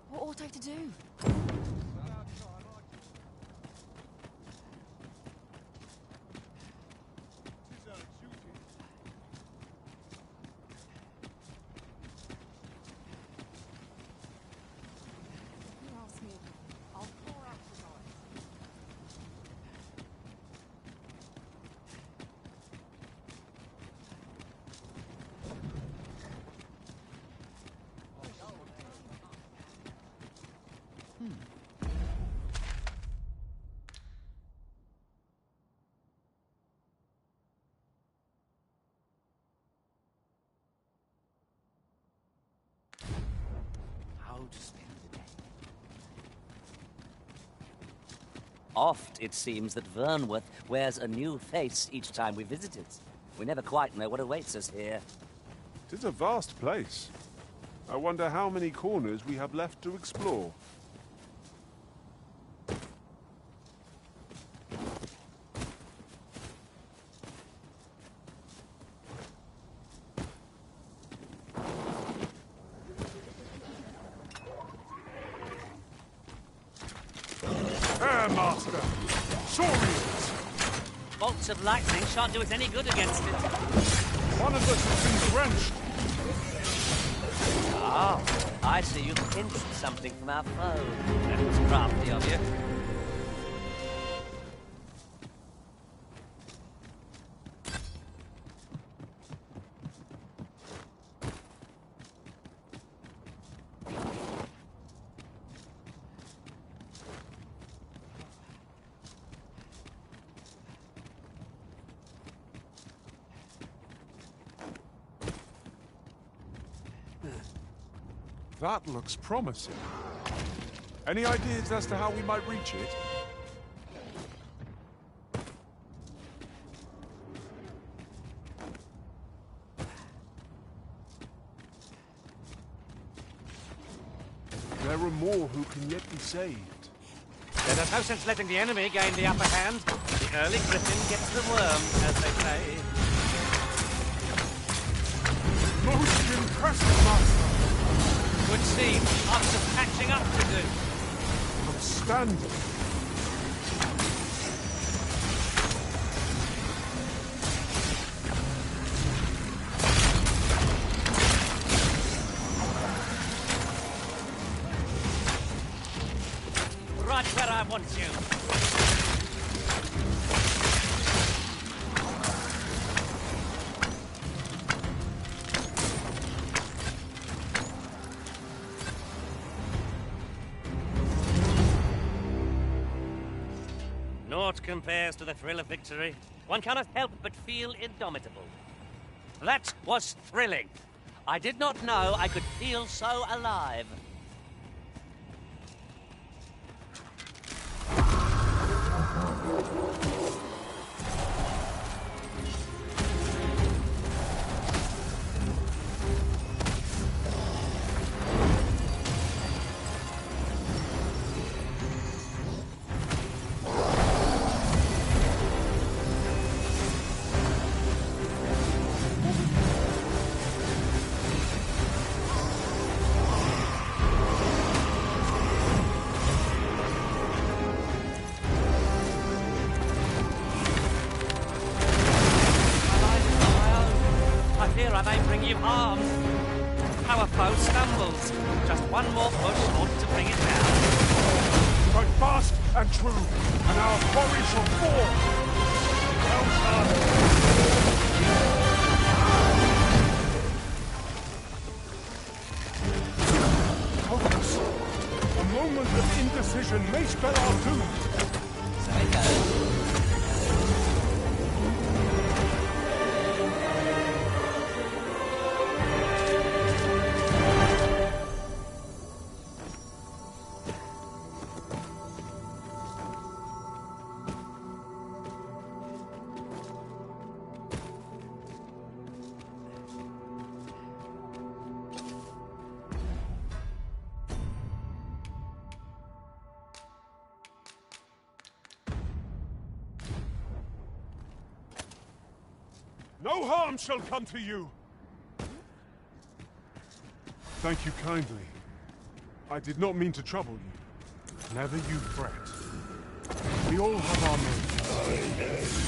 What ought I to do? To spend the day. Oft it seems that Vernworth wears a new face each time we visit it. We never quite know what awaits us here. It is a vast place. I wonder how many corners we have left to explore. Master! Saurians! Bolts of lightning shan't do us any good against it. One of us has been drenched. Ah, I see you've pinched something from our foe. That was crafty of you. That looks promising. Any ideas as to how we might reach it? There are more who can yet be saved. There's no sense letting the enemy gain the upper hand. The early griffin gets the worm, as they say. Most impressive, Master! Would seem I've some catching up to do. Outstanding. Right where I want you. Naught compares to the thrill of victory. One cannot help but feel indomitable. That was thrilling. I did not know I could feel so alive. I may bring you harm. Our foe stumbles. Just one more push ought to bring it down. Fight fast and true, and our quarry shall fall. Well done. Focus. A moment of indecision may spell our doom. So it goes. No harm shall come to you. Thank you kindly. I did not mean to trouble you. Never you fret. We all have our motives.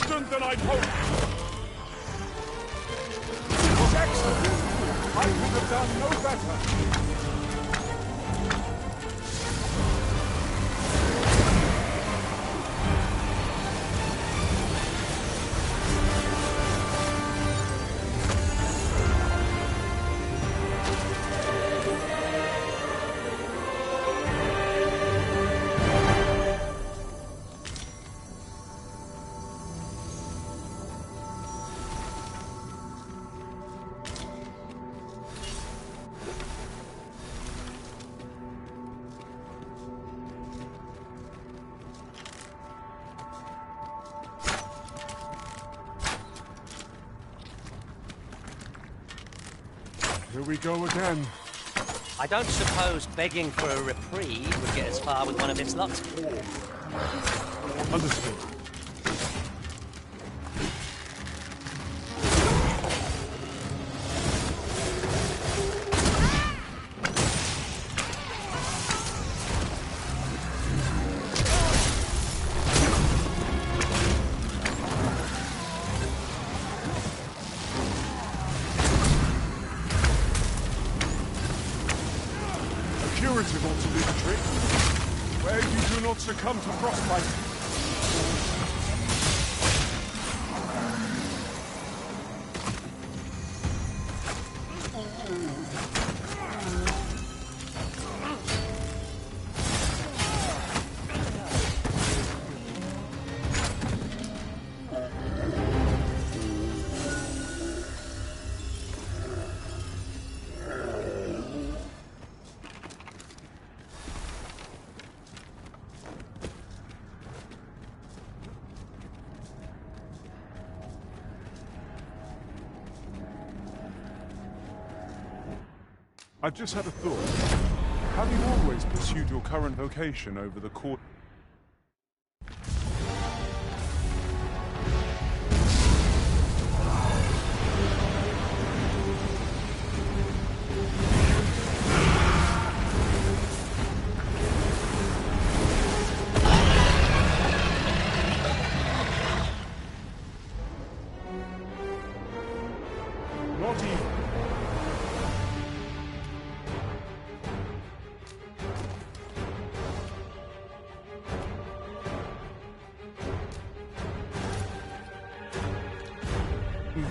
Than I'd hoped. It was excellent. I could have done no better. Here we go again. I don't suppose begging for a reprieve would get as far with one of its lot. Understood. succumb to frostbite. I've just had a thought. Have you always pursued your current vocation over the course? Not even.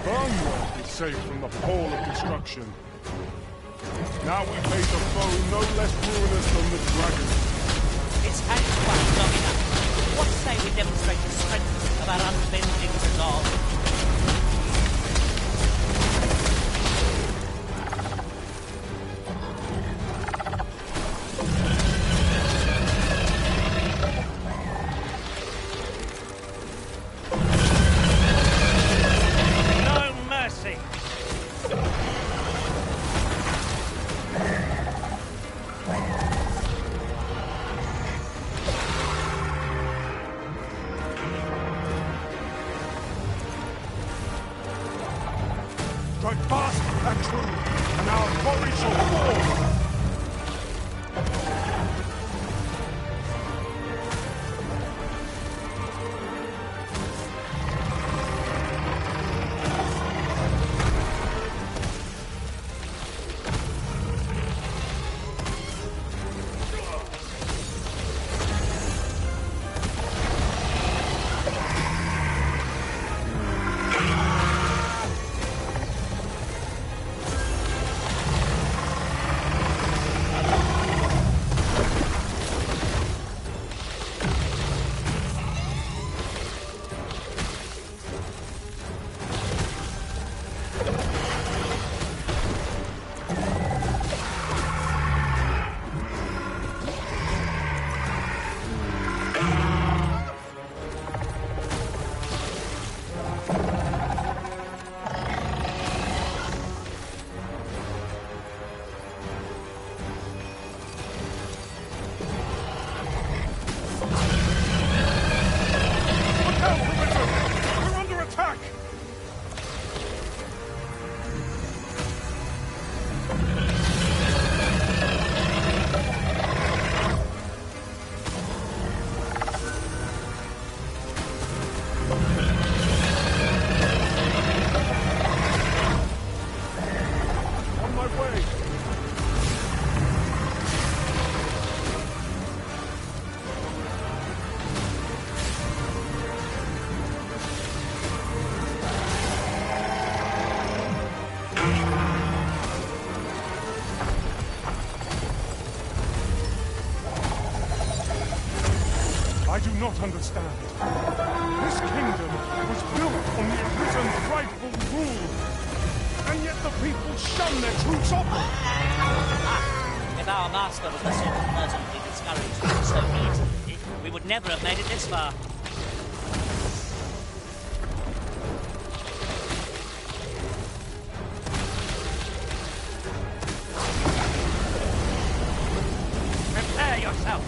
Burnworth is safe from the pall of destruction. Now we face a foe no less ruinous than the dragon. It's had quite long enough. What say we demonstrate the strength of our unbending resolve? Strike fast and true, and our quarry shall fall! I do not understand. This kingdom was built on the Arisen's rightful rule, and yet the people shun their true sovereign. If our master was the sort of person to be discouraged so easily, we would never have made it this far. Prepare yourself.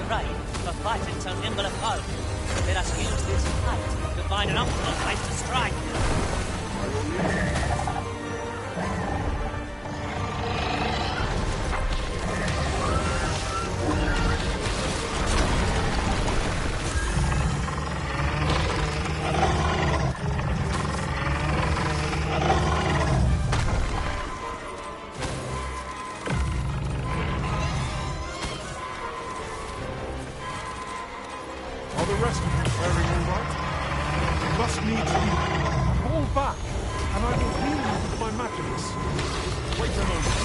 afraid of fighting so nimble a foe. Let us use this fight to find an optimal place to strike. Are the rest of you faring all right? You must needs heal. Fall back, and I will heal you with my magics. Wait a moment.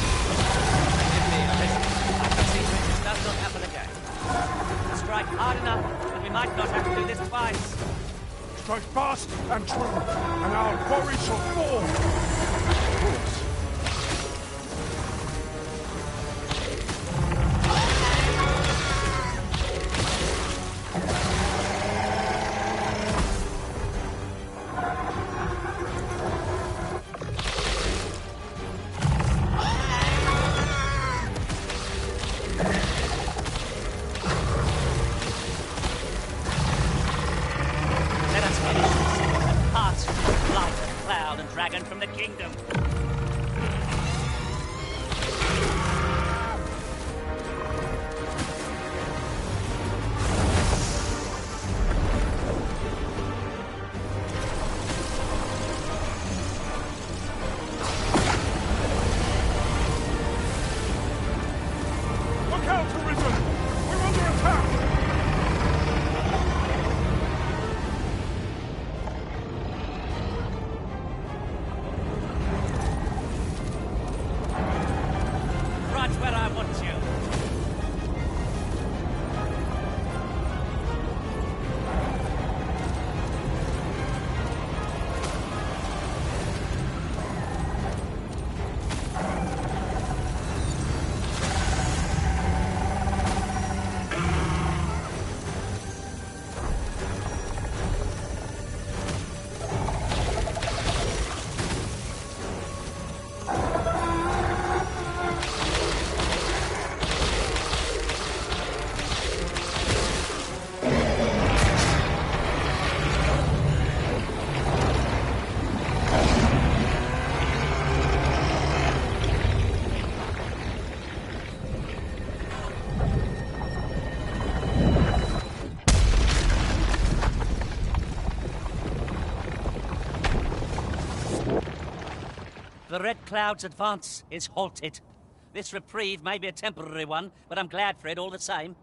Give me a listen. I can see that this does not happen again. Strike hard enough, and we might not have to do this twice. Strike fast and true, and our quarry shall fall. Of course. Let us finish this and pass from light, cloud, and dragon from the kingdom. Look out, Arisen! We're under attack! Right where I want you. The Red Cloud's advance is halted. This reprieve may be a temporary one, but I'm glad for it all the same.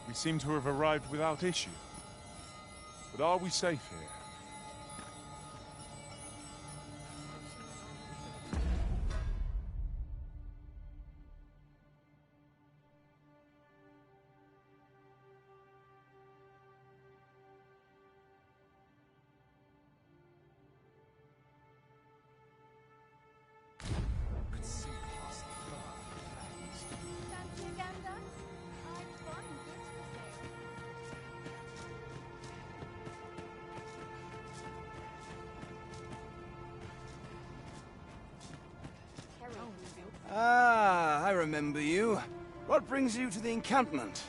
We seem to have arrived without issue. But are we safe here? Ah, I remember you. What brings you to the encampment?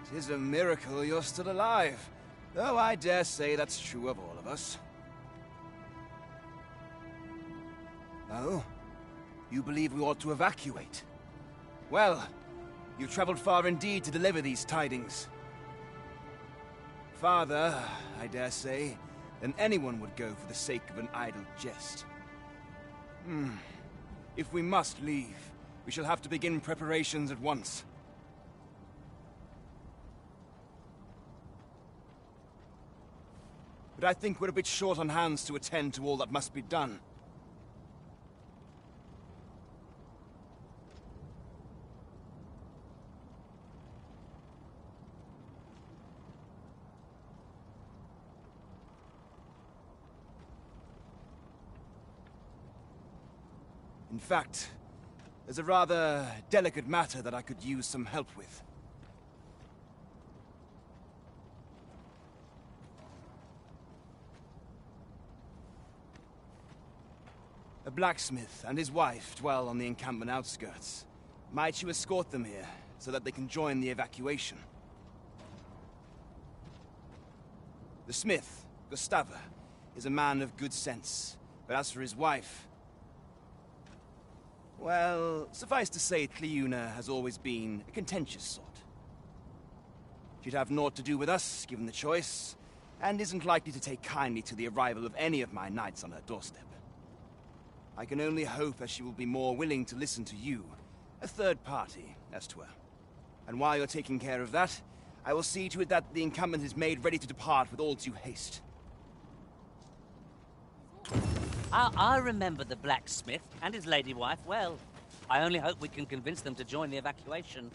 'Tis a miracle you're still alive, though I dare say that's true of all of us. Oh? You believe we ought to evacuate? Well, you traveled far indeed to deliver these tidings. Farther, I dare say, than anyone would go for the sake of an idle jest. If we must leave, we shall have to begin preparations at once. But I think we're a bit short on hands to attend to all that must be done. In fact, there's a rather delicate matter that I could use some help with. A blacksmith and his wife dwell on the encampment outskirts. Might you escort them here, so that they can join the evacuation? The smith, Gustava, is a man of good sense, but as for his wife... well, suffice to say, Cleuna has always been a contentious sort. She'd have naught to do with us, given the choice, and isn't likely to take kindly to the arrival of any of my knights on her doorstep. I can only hope that she will be more willing to listen to you, a third party, as 'twere. And while you're taking care of that, I will see to it that the encampment is made ready to depart with all due haste. I remember the blacksmith and his lady wife well. I only hope we can convince them to join the evacuation.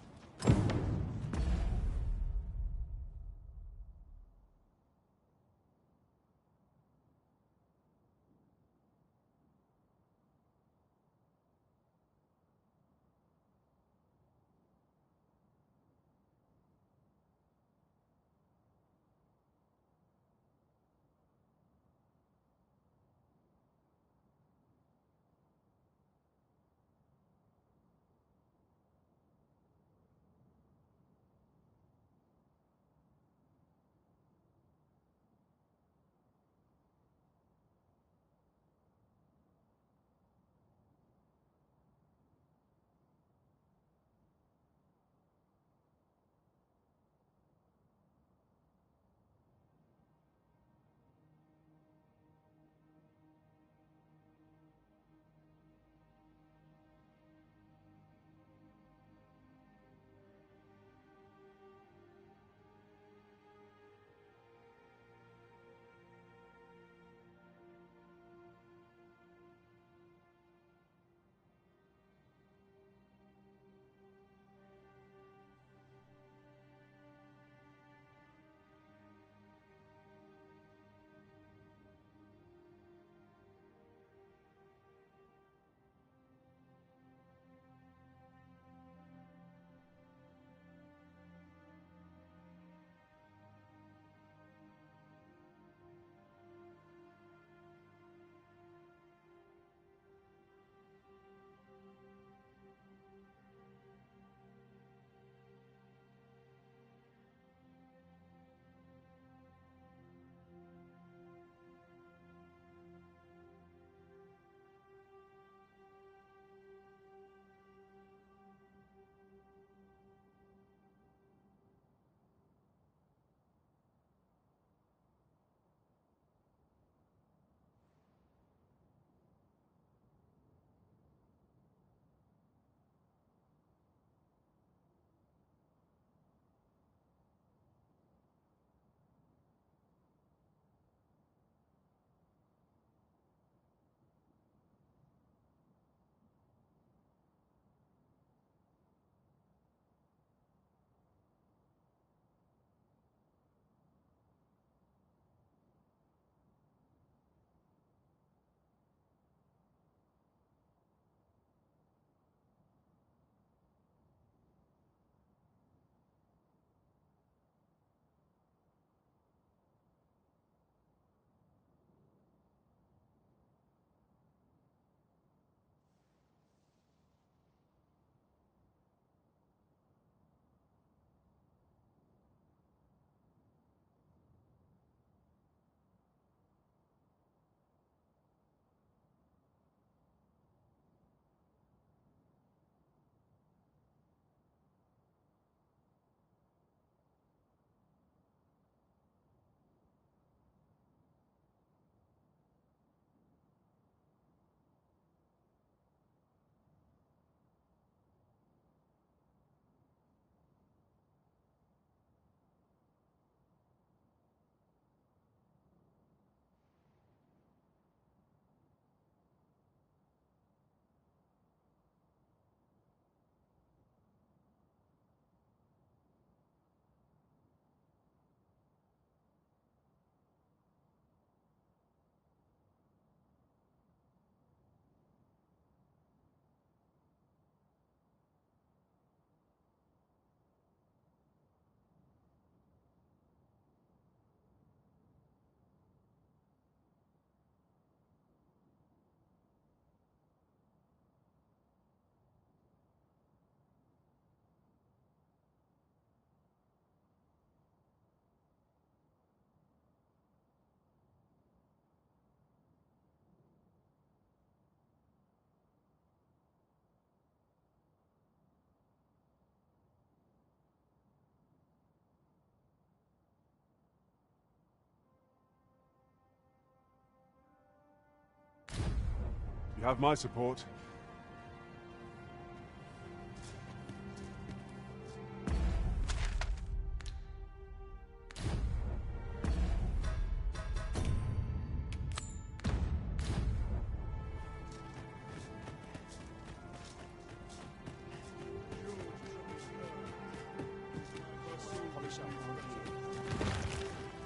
You have my support.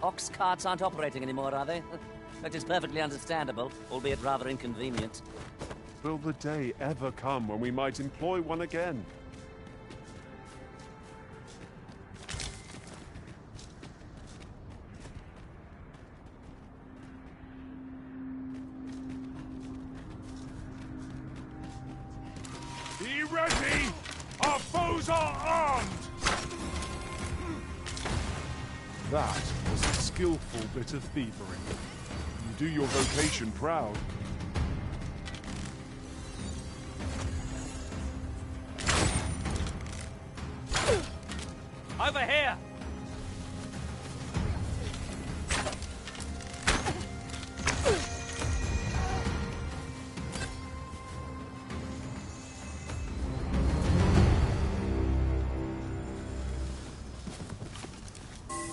Ox carts aren't operating anymore, are they? That is perfectly understandable, albeit rather inconvenient. Will the day ever come when we might employ one again? Be ready! Our foes are armed! That was a skillful bit of thievery. You do your vocation proud. Over here!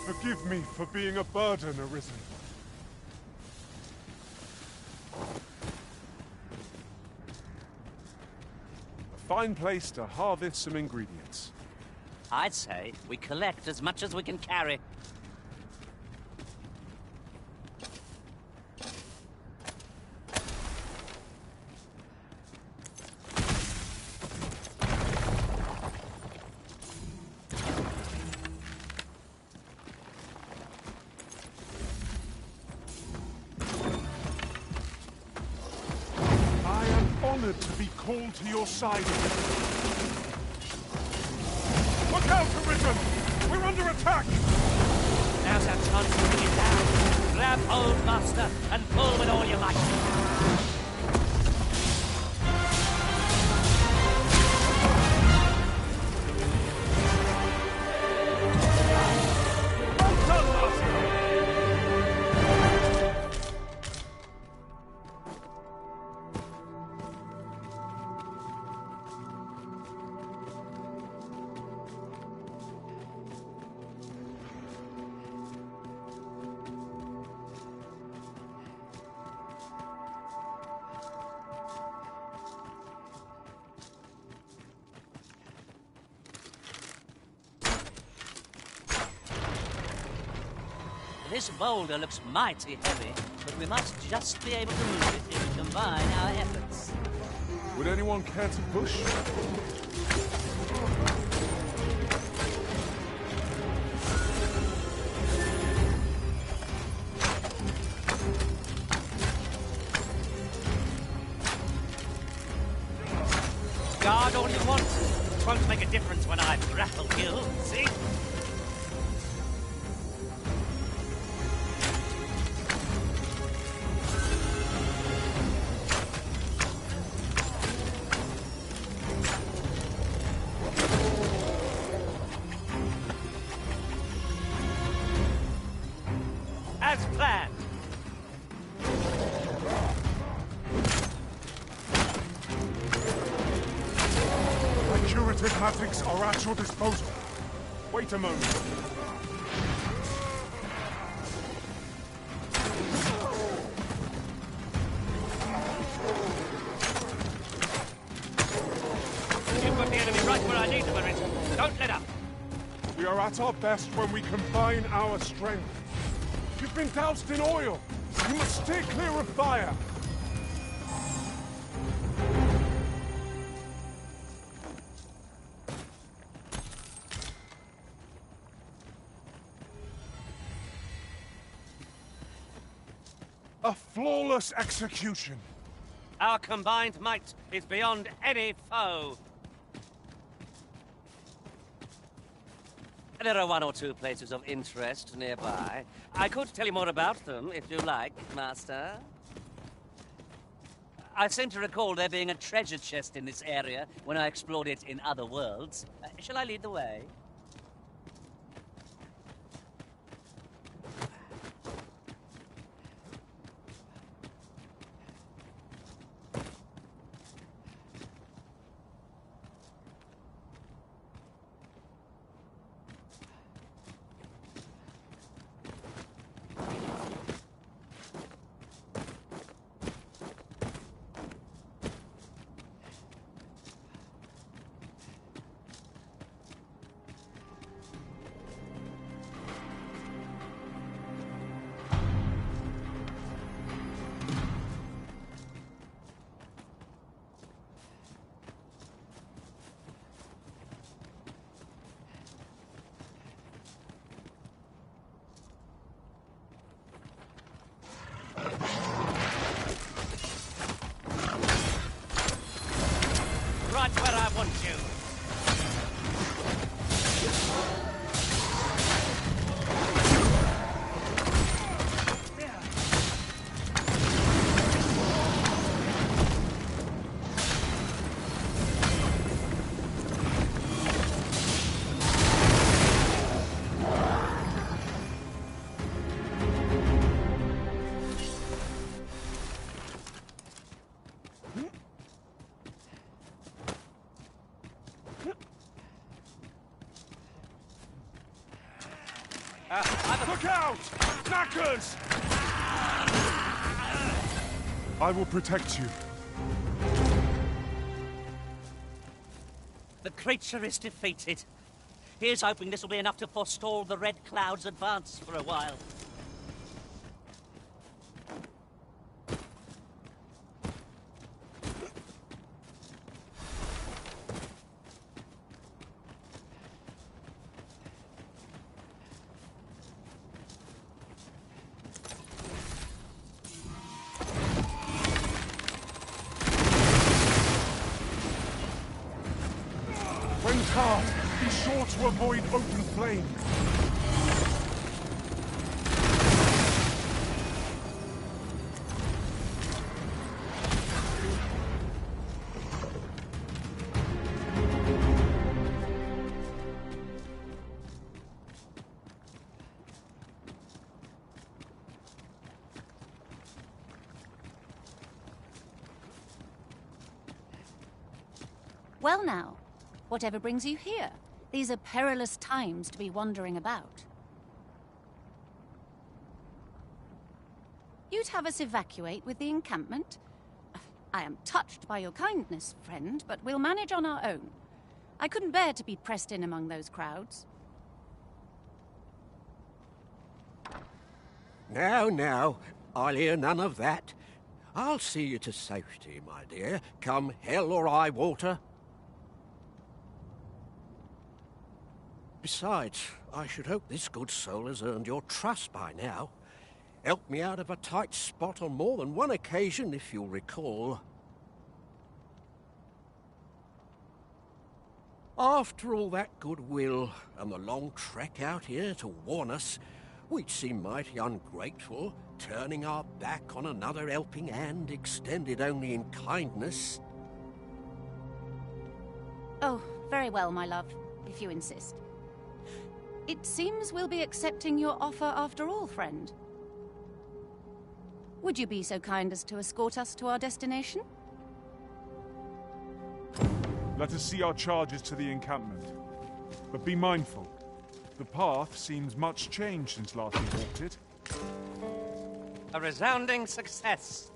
Forgive me for being a burden, Arisen. A fine place to harvest some ingredients. I'd say we collect as much as we can carry. I am honored to be called to your side. Look out, Arisen! We're under attack! Now's our chance to bring it down. Grab hold, Master, and pull with all your might. This boulder looks mighty heavy, but we must just be able to move it if we combine our efforts. Would anyone care to push? Guard all you want. It won't make a difference when I grapple you, see? As planned. My curative magics are at your disposal. Wait a moment. You've got the enemy right where I need them, Arisen. Don't let up. We are at our best when we combine our strength. You've been doused in oil. You must steer clear of fire. A flawless execution. Our combined might is beyond any foe. There are one or two places of interest nearby. I could tell you more about them, if you like, Master. I seem to recall there being a treasure chest in this area when I explored it in other worlds. Shall I lead the way? Look out! Knackers! I will protect you. The creature is defeated. Here's hoping this will be enough to forestall the Red Cloud's advance for a while. When cast, be sure to avoid open flame. Well now, whatever brings you here? These are perilous times to be wandering about. You'd have us evacuate with the encampment? I am touched by your kindness, friend, but we'll manage on our own. I couldn't bear to be pressed in among those crowds. Now, I'll hear none of that. I'll see you to safety, my dear, come hell or high water. Besides, I should hope this good soul has earned your trust by now. Helped me out of a tight spot on more than one occasion, if you'll recall. After all that goodwill and the long trek out here to warn us, we'd seem mighty ungrateful, turning our back on another helping hand extended only in kindness. Oh, very well, my love, if you insist. It seems we'll be accepting your offer after all, friend. Would you be so kind as to escort us to our destination? Let us see our charges to the encampment. But be mindful. The path seems much changed since last we walked it. A resounding success.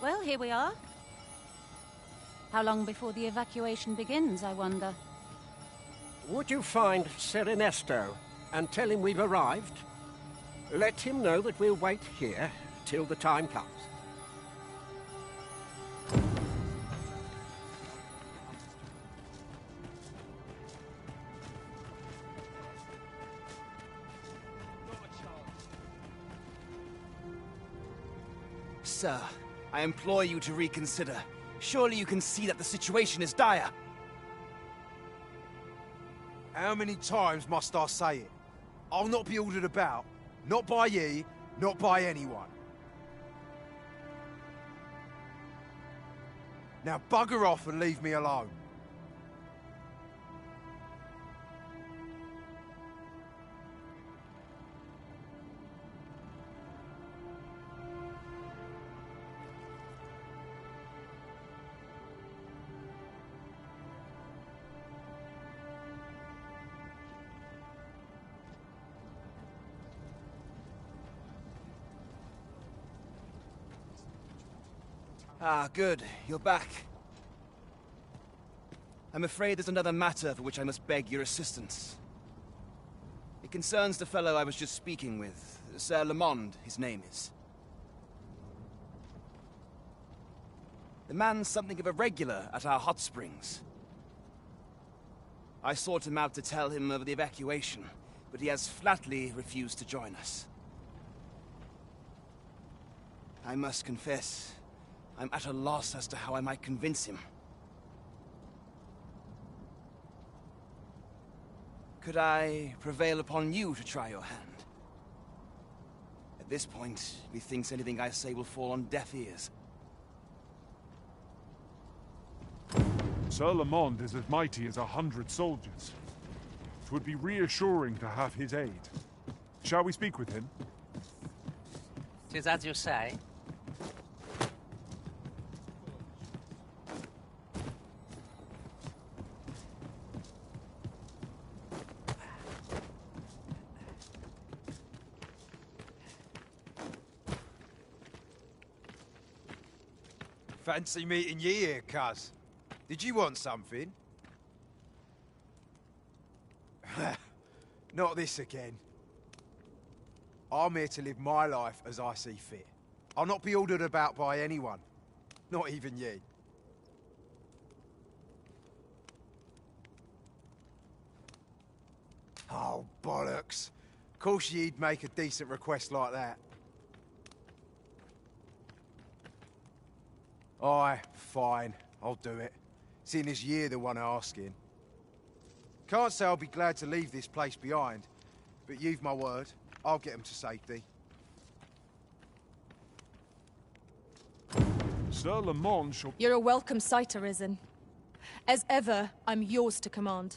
Well, here we are. How long before the evacuation begins, I wonder? Would you find Ser Ernesto and tell him we've arrived? Let him know that we'll wait here till the time comes. Sir, I implore you to reconsider. Surely you can see that the situation is dire. How many times must I say it? I'll not be ordered about. Not by ye, not by anyone. Now bugger off and leave me alone. Ah, good. You're back. I'm afraid there's another matter for which I must beg your assistance. It concerns the fellow I was just speaking with. Sir Lamond, his name is. The man's something of a regular at our hot springs. I sought him out to tell him of the evacuation, but he has flatly refused to join us. I must confess, I'm at a loss as to how I might convince him. Could I prevail upon you to try your hand? At this point, methinks anything I say will fall on deaf ears. Sir Lamond is as mighty as 100 soldiers. It would be reassuring to have his aid. Shall we speak with him? 'Tis as you say. Fancy meeting ye here, cuz. Did you want something? Not this again. I'm here to live my life as I see fit. I'll not be ordered about by anyone. Not even ye. Oh, bollocks. Of course ye'd make a decent request like that. Aye, fine. I'll do it. Seeing as you're the one asking. Can't say I'll be glad to leave this place behind, but you've my word. I'll get them to safety. Sir Lamond shall... You're a welcome sight, Arisen. As ever, I'm yours to command.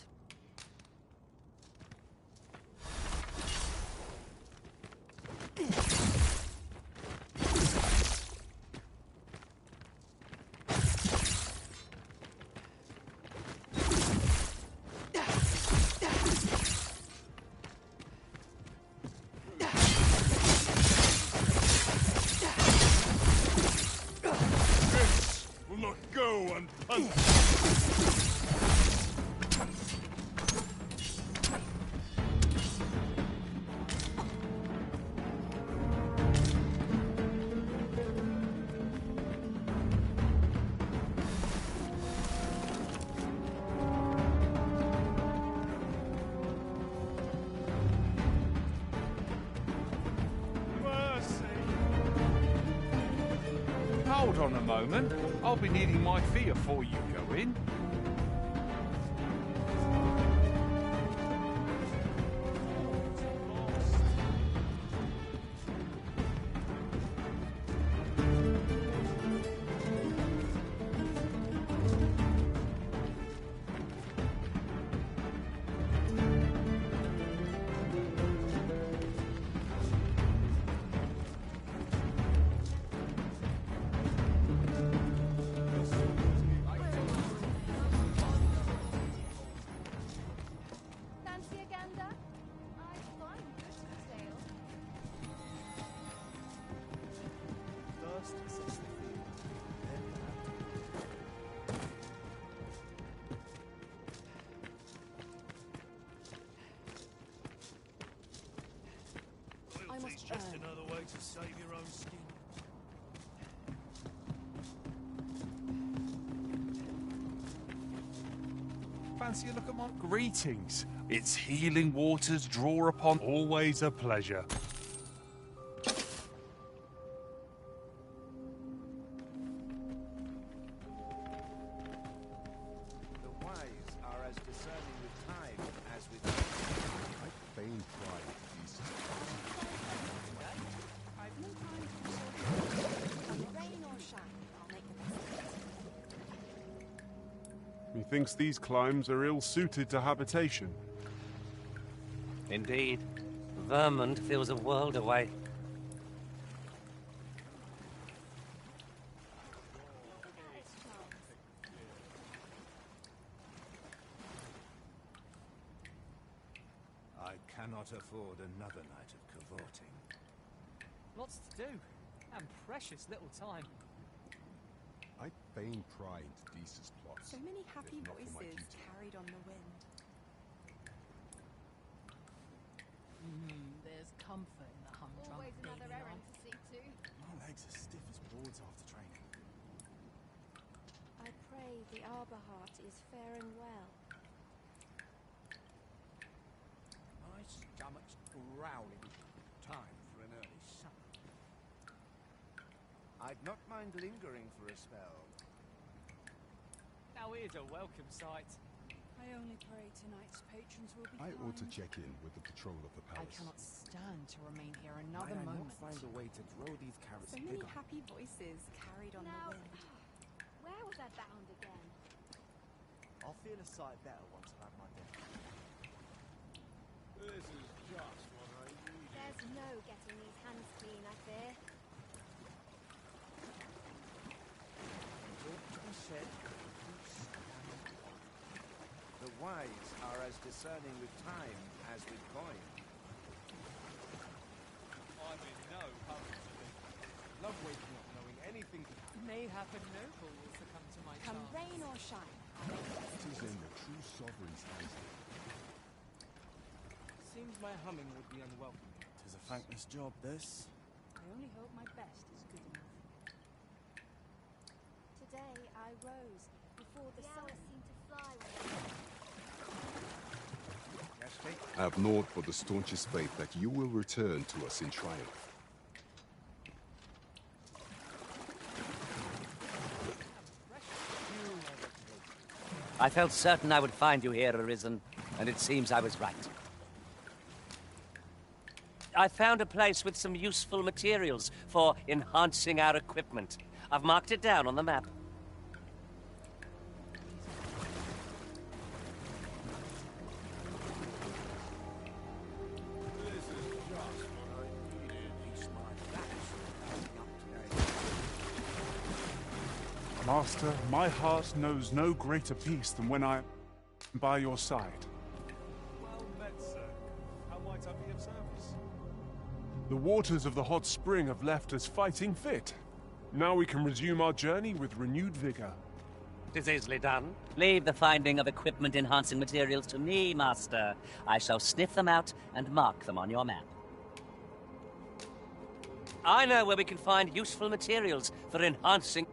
will not go unpunished. Hold on a moment. I'll be needing my fee before you go in. Loyalty's just another way to save your own skin. Fancy a look at my greetings. Its healing waters draw upon. Always a pleasure. Methinks these climes are ill-suited to habitation. Indeed. Vermont feels a world away. I cannot afford another night of cavorting. Lots to do, and precious little time. I fain pry into Deesa's plots. So many happy if not for my voices duty. carried on the wind. There's comfort in the humdrum Always another daily errand life. to see to. My legs are stiff as boards after training. I pray the Arbor Heart is faring well. My stomach's growling. Time for an early supper. I'd not mind lingering for a spell. Now here's a welcome sight. I only pray tonight's patrons will be I kind. ought to check in with the patrol of the I palace. cannot stand to remain here another Might I moment. not find a way to grow these carrots So many bigger? happy voices carried on Now, the wind. where was I bound again? I'll feel a sight better once I've had my dinner. This is just what I need. There's no getting these hands clean, I fear. Doctor said, the wise are as discerning with time as with coin. I'm in no hurry to leave. Love waking up knowing anything could happen. Mayhap a noble will succumb to my Come charms. rain or shine. It is in the true sovereign's hands. Seems my humming would be unwelcome. Tis a thankless job, this. I only hope my best is good enough. Today I rose before the sun seemed to fly with I have naught but the staunchest faith that you will return to us in triumph. I felt certain I would find you here, Arisen, and it seems I was right. I found a place with some useful materials for enhancing our equipment. I've marked it down on the map. This is just what I needed. Each my backs up today. Master, my heart knows no greater peace than when I am by your side. Well met, sir. How might I be of service? The waters of the hot spring have left us fighting fit. Now we can resume our journey with renewed vigor. It is easily done. Leave the finding of equipment-enhancing materials to me, Master. I shall sniff them out and mark them on your map. I know where we can find useful materials for enhancing...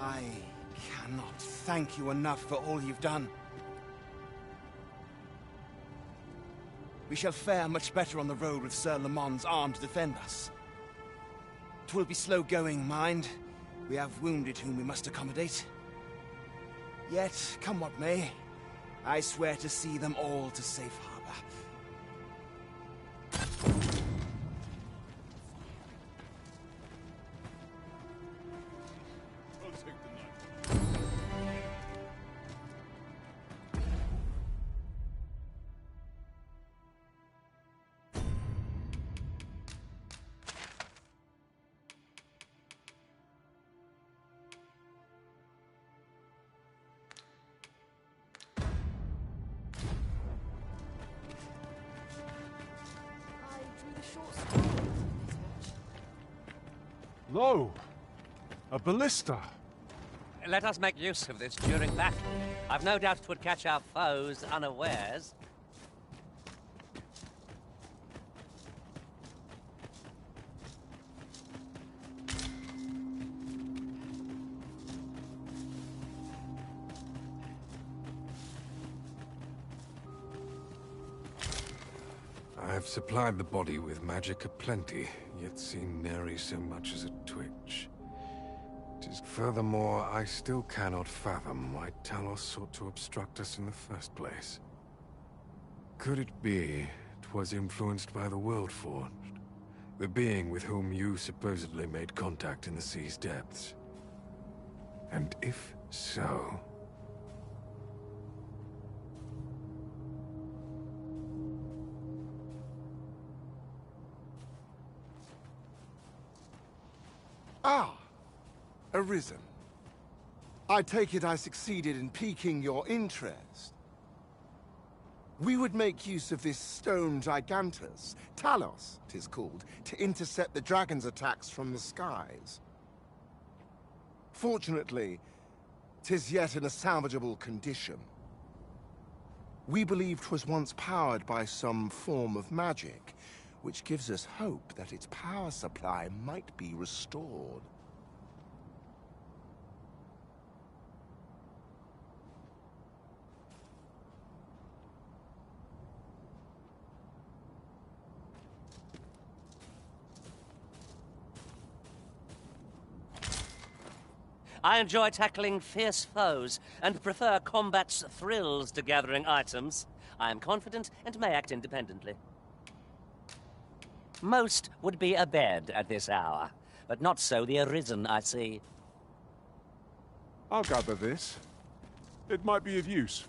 I cannot thank you enough for all you've done. We shall fare much better on the road with Sir Lamont's arm to defend us. 'Twill be slow going, mind. We have wounded whom we must accommodate. Yet, come what may, I swear to see them all to safe harbor. I'll take the knife. Lo! A ballista! Let us make use of this during battle. I've no doubt it would catch our foes unawares. I have supplied the body with magic aplenty, yet seen nary so much as a twitch. Furthermore, I still cannot fathom why Talos sought to obstruct us in the first place. Could it be 'twas influenced by the Worldforged, the being with whom you supposedly made contact in the sea's depths? And if so... Ah! Arisen. I take it I succeeded in piquing your interest. We would make use of this stone gigantus, Talos, 'tis called, to intercept the dragon's attacks from the skies. Fortunately, 'tis yet in a salvageable condition. We believe 'twas once powered by some form of magic, which gives us hope that its power supply might be restored. I enjoy tackling fierce foes and prefer combat's thrills to gathering items. I am confident and may act independently. Most would be abed at this hour, but not so the Arisen, I see. I'll gather this. It might be of use.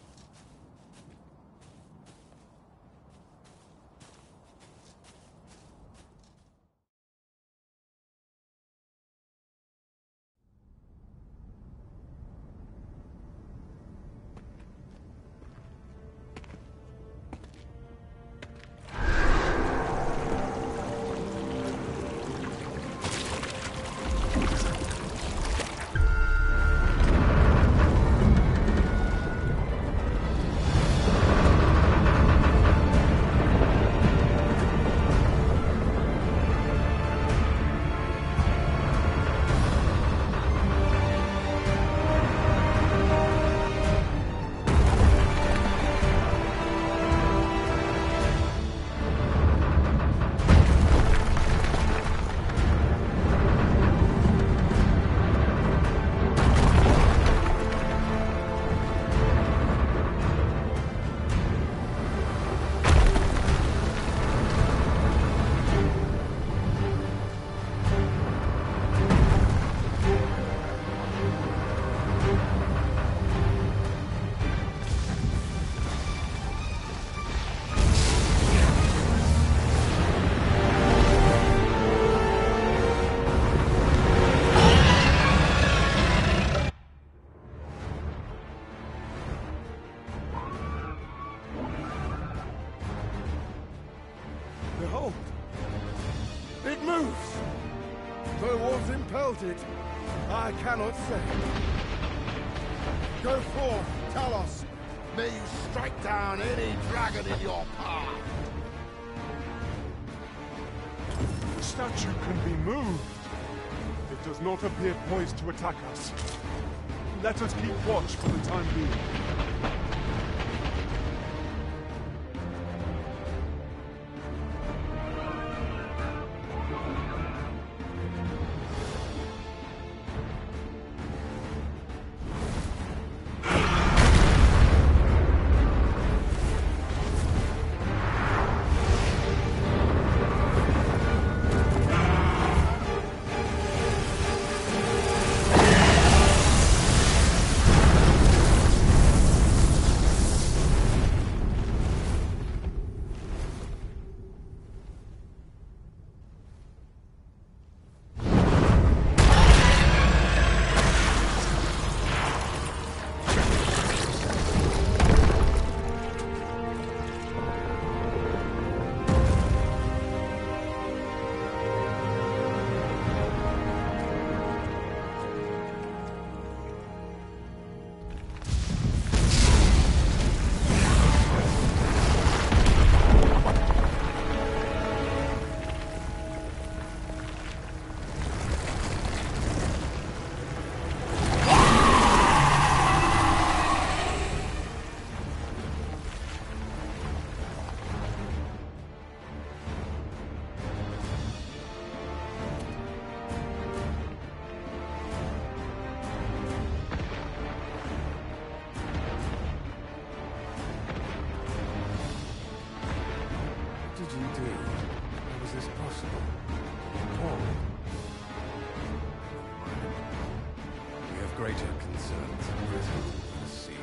Behold! It moves! Though what impelled it, I cannot say. Go forth, Talos! May you strike down any dragon in your path! The statue can be moved. It does not appear poised to attack us. Let us keep watch for the time being. did you do? How was this possible? Paul? We have greater concerns at present. The sea.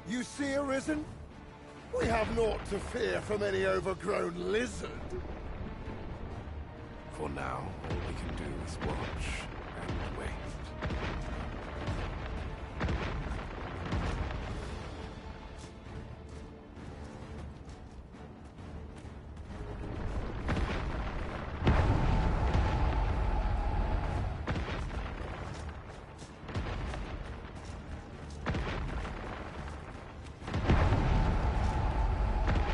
You see, Arisen? We have naught to fear from any overgrown lizard. For now, all we can do is watch and wait.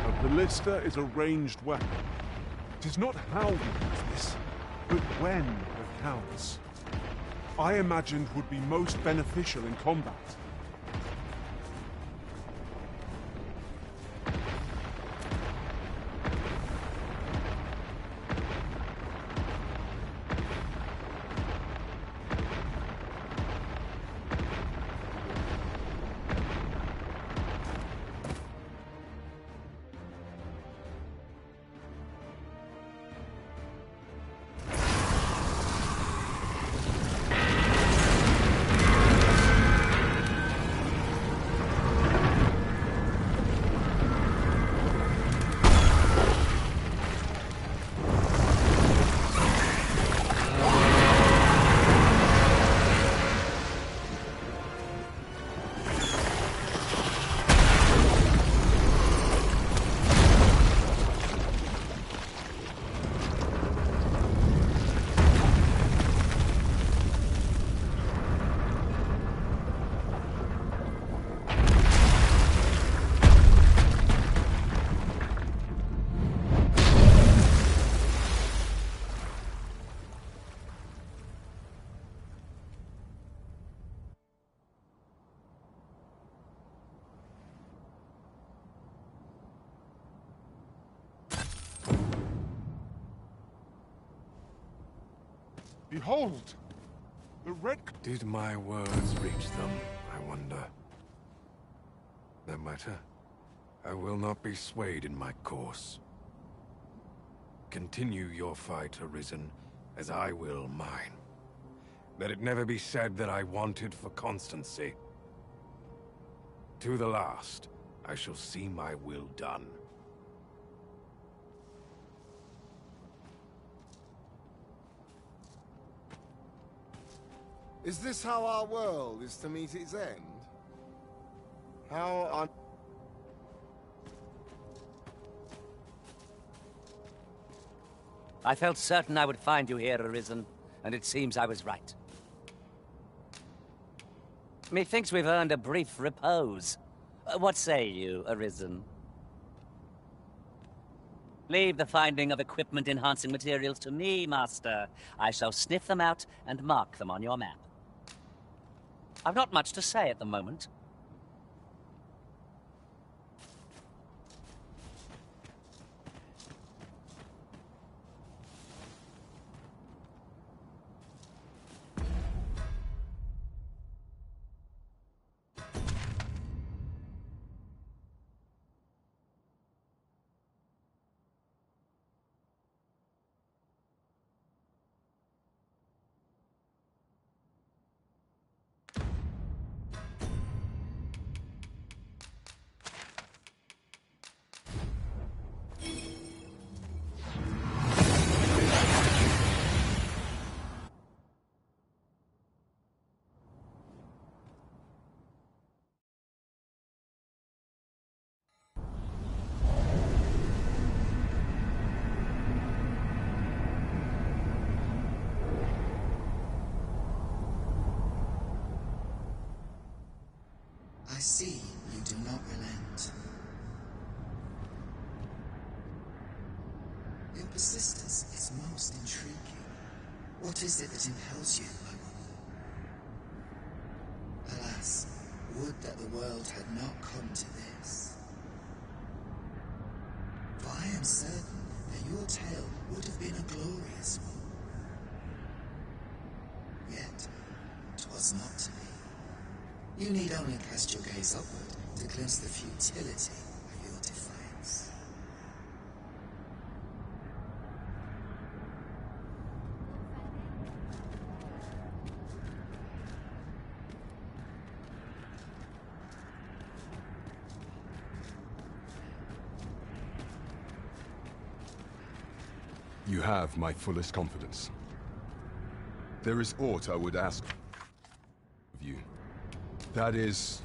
A ballista is a ranged weapon. It is not how we use this, but when that counts. I imagined would be most beneficial in combat. Behold! The red... Did my words reach them, I wonder? No matter. I will not be swayed in my course. Continue your fight, Arisen, as I will mine. Let it never be said that I wanted for constancy. To the last, I shall see my will done. Is this how our world is to meet its end? How on... I felt certain I would find you here, Arisen, and it seems I was right. Methinks we've earned a brief repose. What say you, Arisen? Leave the finding of equipment-enhancing materials to me, Master. I shall sniff them out and mark them on your map. I've not much to say at the moment. I see you do not relent. Your persistence is most intriguing. What is it that impels you, I wonder? Alas, would that the world had not come to this. For I am certain that your tale would have been a glorious one. Yet, 'twas not to be. You need only cast your gaze upward to glimpse the futility of your defiance. You have my fullest confidence. There is aught I would ask of you. That is...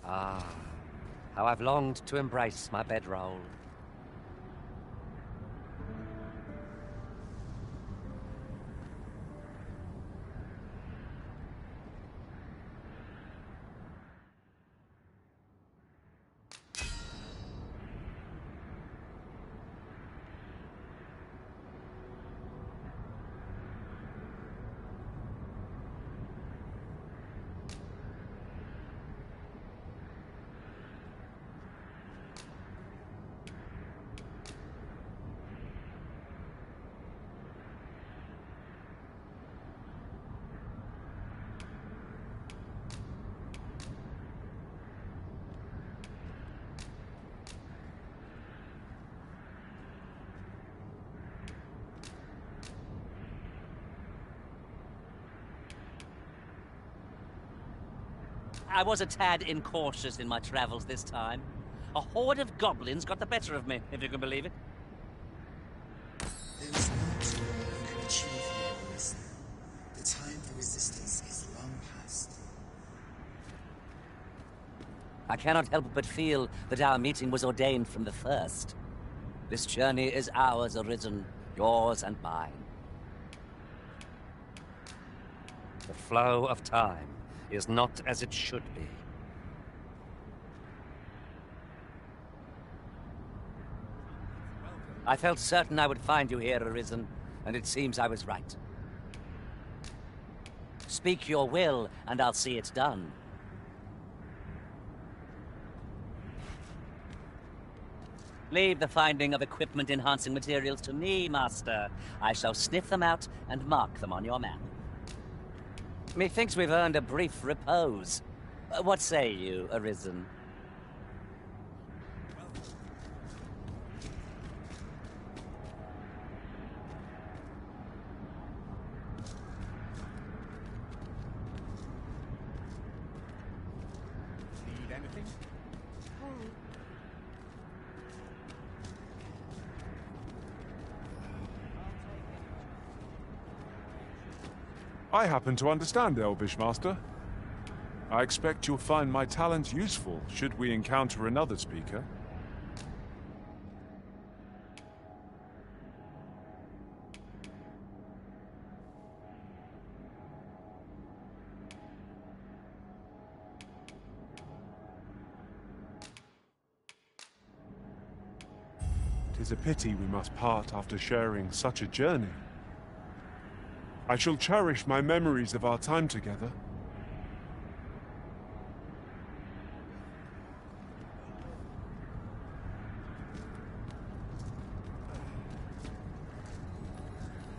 Ah, how I've longed to embrace my bedroll. I was a tad incautious in my travels this time. A horde of goblins got the better of me, if you can believe it. There is not more you can achieve here, Arisen. The time for resistance is long past. I cannot help but feel that our meeting was ordained from the first. This journey is ours, Arisen, yours and mine. The flow of time is not as it should be. I felt certain I would find you here, Arisen, and it seems I was right. Speak your will, and I'll see it done. Leave the finding of equipment-enhancing materials to me, Master. I shall sniff them out and mark them on your map. Methinks we've earned a brief repose. What say you, Arisen? I happen to understand Elvish, Master. I expect you'll find my talents useful should we encounter another speaker. Tis a pity we must part after sharing such a journey. I shall cherish my memories of our time together.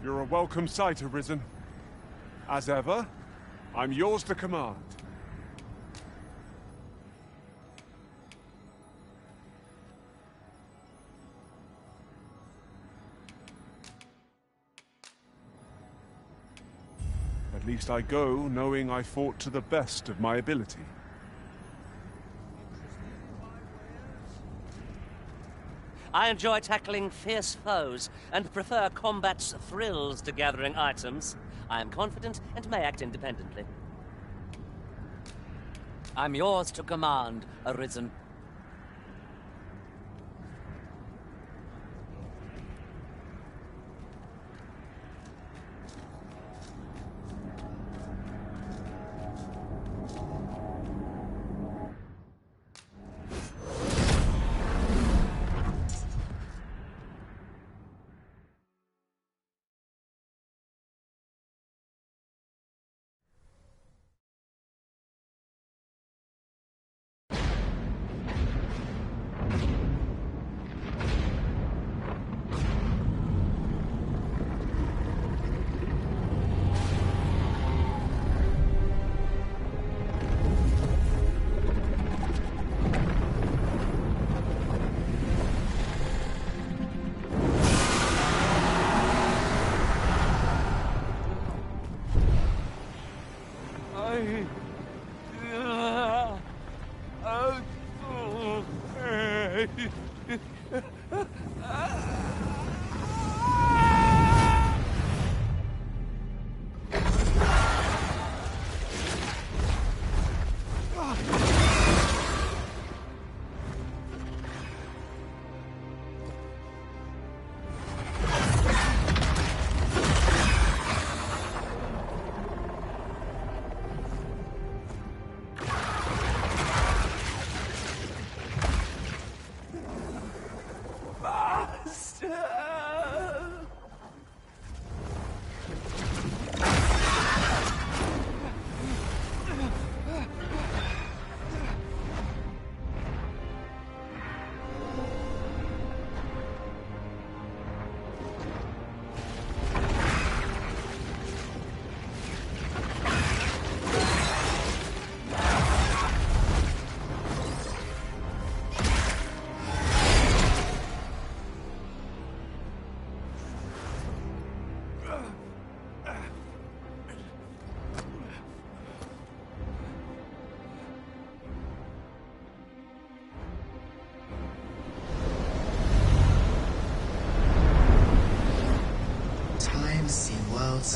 You're a welcome sight, Arisen. As ever, I'm yours to command. At least I go knowing I fought to the best of my ability. I enjoy tackling fierce foes and prefer combat's thrills to gathering items. I am confident and may act independently. I'm yours to command, Arisen.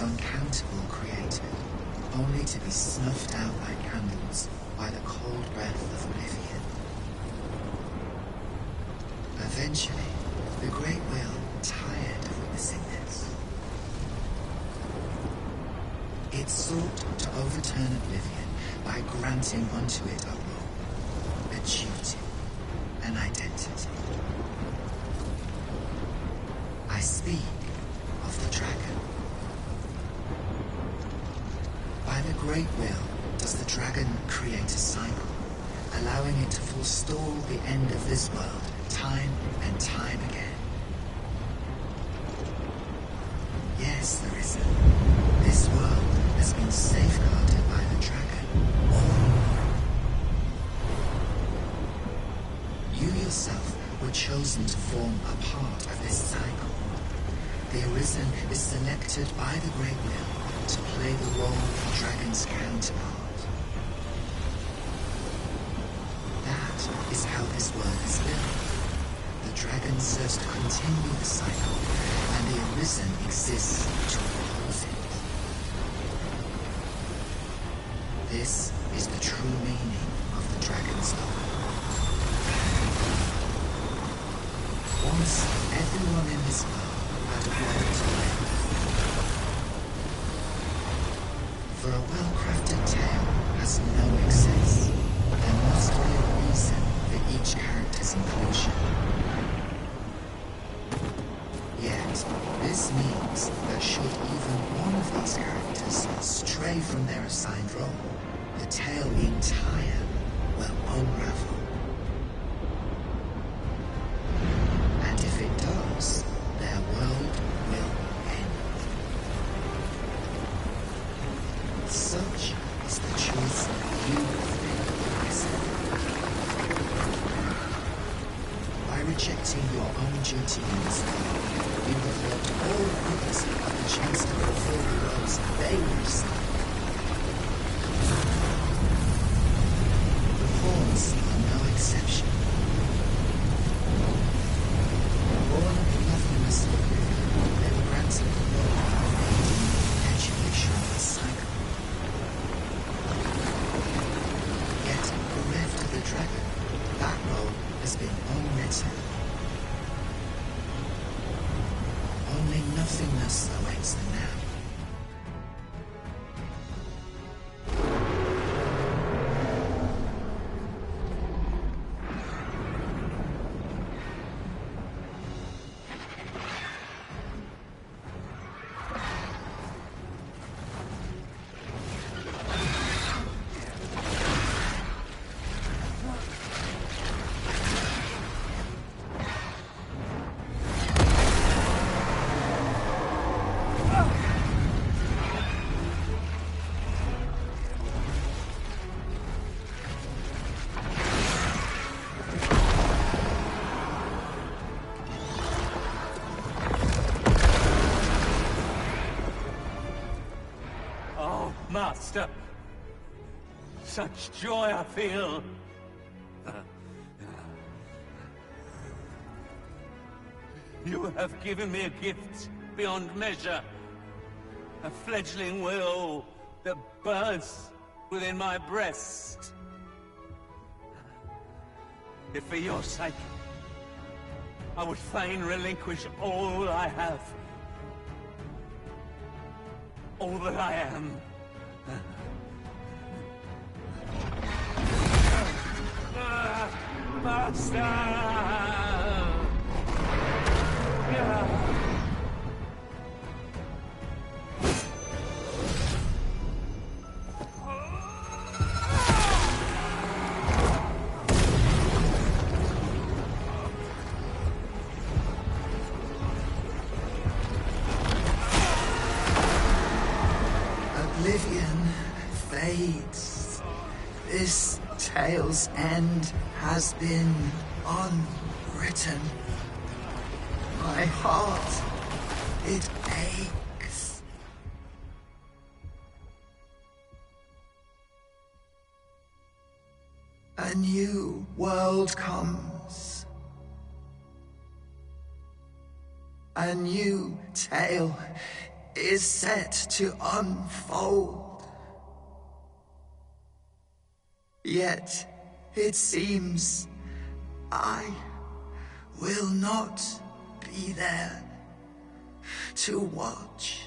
Uncountable created, only to be snuffed out like candles by the cold breath of oblivion. Eventually, the Great Will tired of witnessing this. It sought to overturn oblivion by granting unto it a role, a duty, an identity. I speak of the dragon. By the Great Will does the dragon create a cycle, allowing it to forestall the end of this world time and time again. Yes, there is this world has been safeguarded by the dragon. You yourself were chosen to form a part of this cycle. The Arisen is selected by the Great Will to play the role of the dragon's counterpart. That is how this world is built. The dragon serves to continue the cycle, and the Arisen exists to oppose it. This is the true meaning of the Dragon's Law. Once everyone in this world had a will to live. For a well-crafted tale has no excess. There must be a reason for each character's inclusion. Yet, this means that should even one of these characters stray from their assigned role, the tale entire will unravel. And if it does, their world will end. Such is the choice you have made, Prison. By rejecting your own duty in this world, you have robbed all others of the chance to fulfill the roles they were assigned. The Fawns are no exception. Born of the loveliness of the river, they were granted the role of aiding the perpetuation of the cycle. Yet, bereft of the dragon, that role has been unwritten. Only nothingness awaits them now. Master, such joy I feel. You have given me a gift beyond measure. A fledgling will that burns within my breast. If for your sake, I would fain relinquish all I have. All that I am. Oblivion fades. This tale's end has been unwritten. My heart, it aches. A new world comes. A new tale is set to unfold. Yet, it seems I will not be there to watch.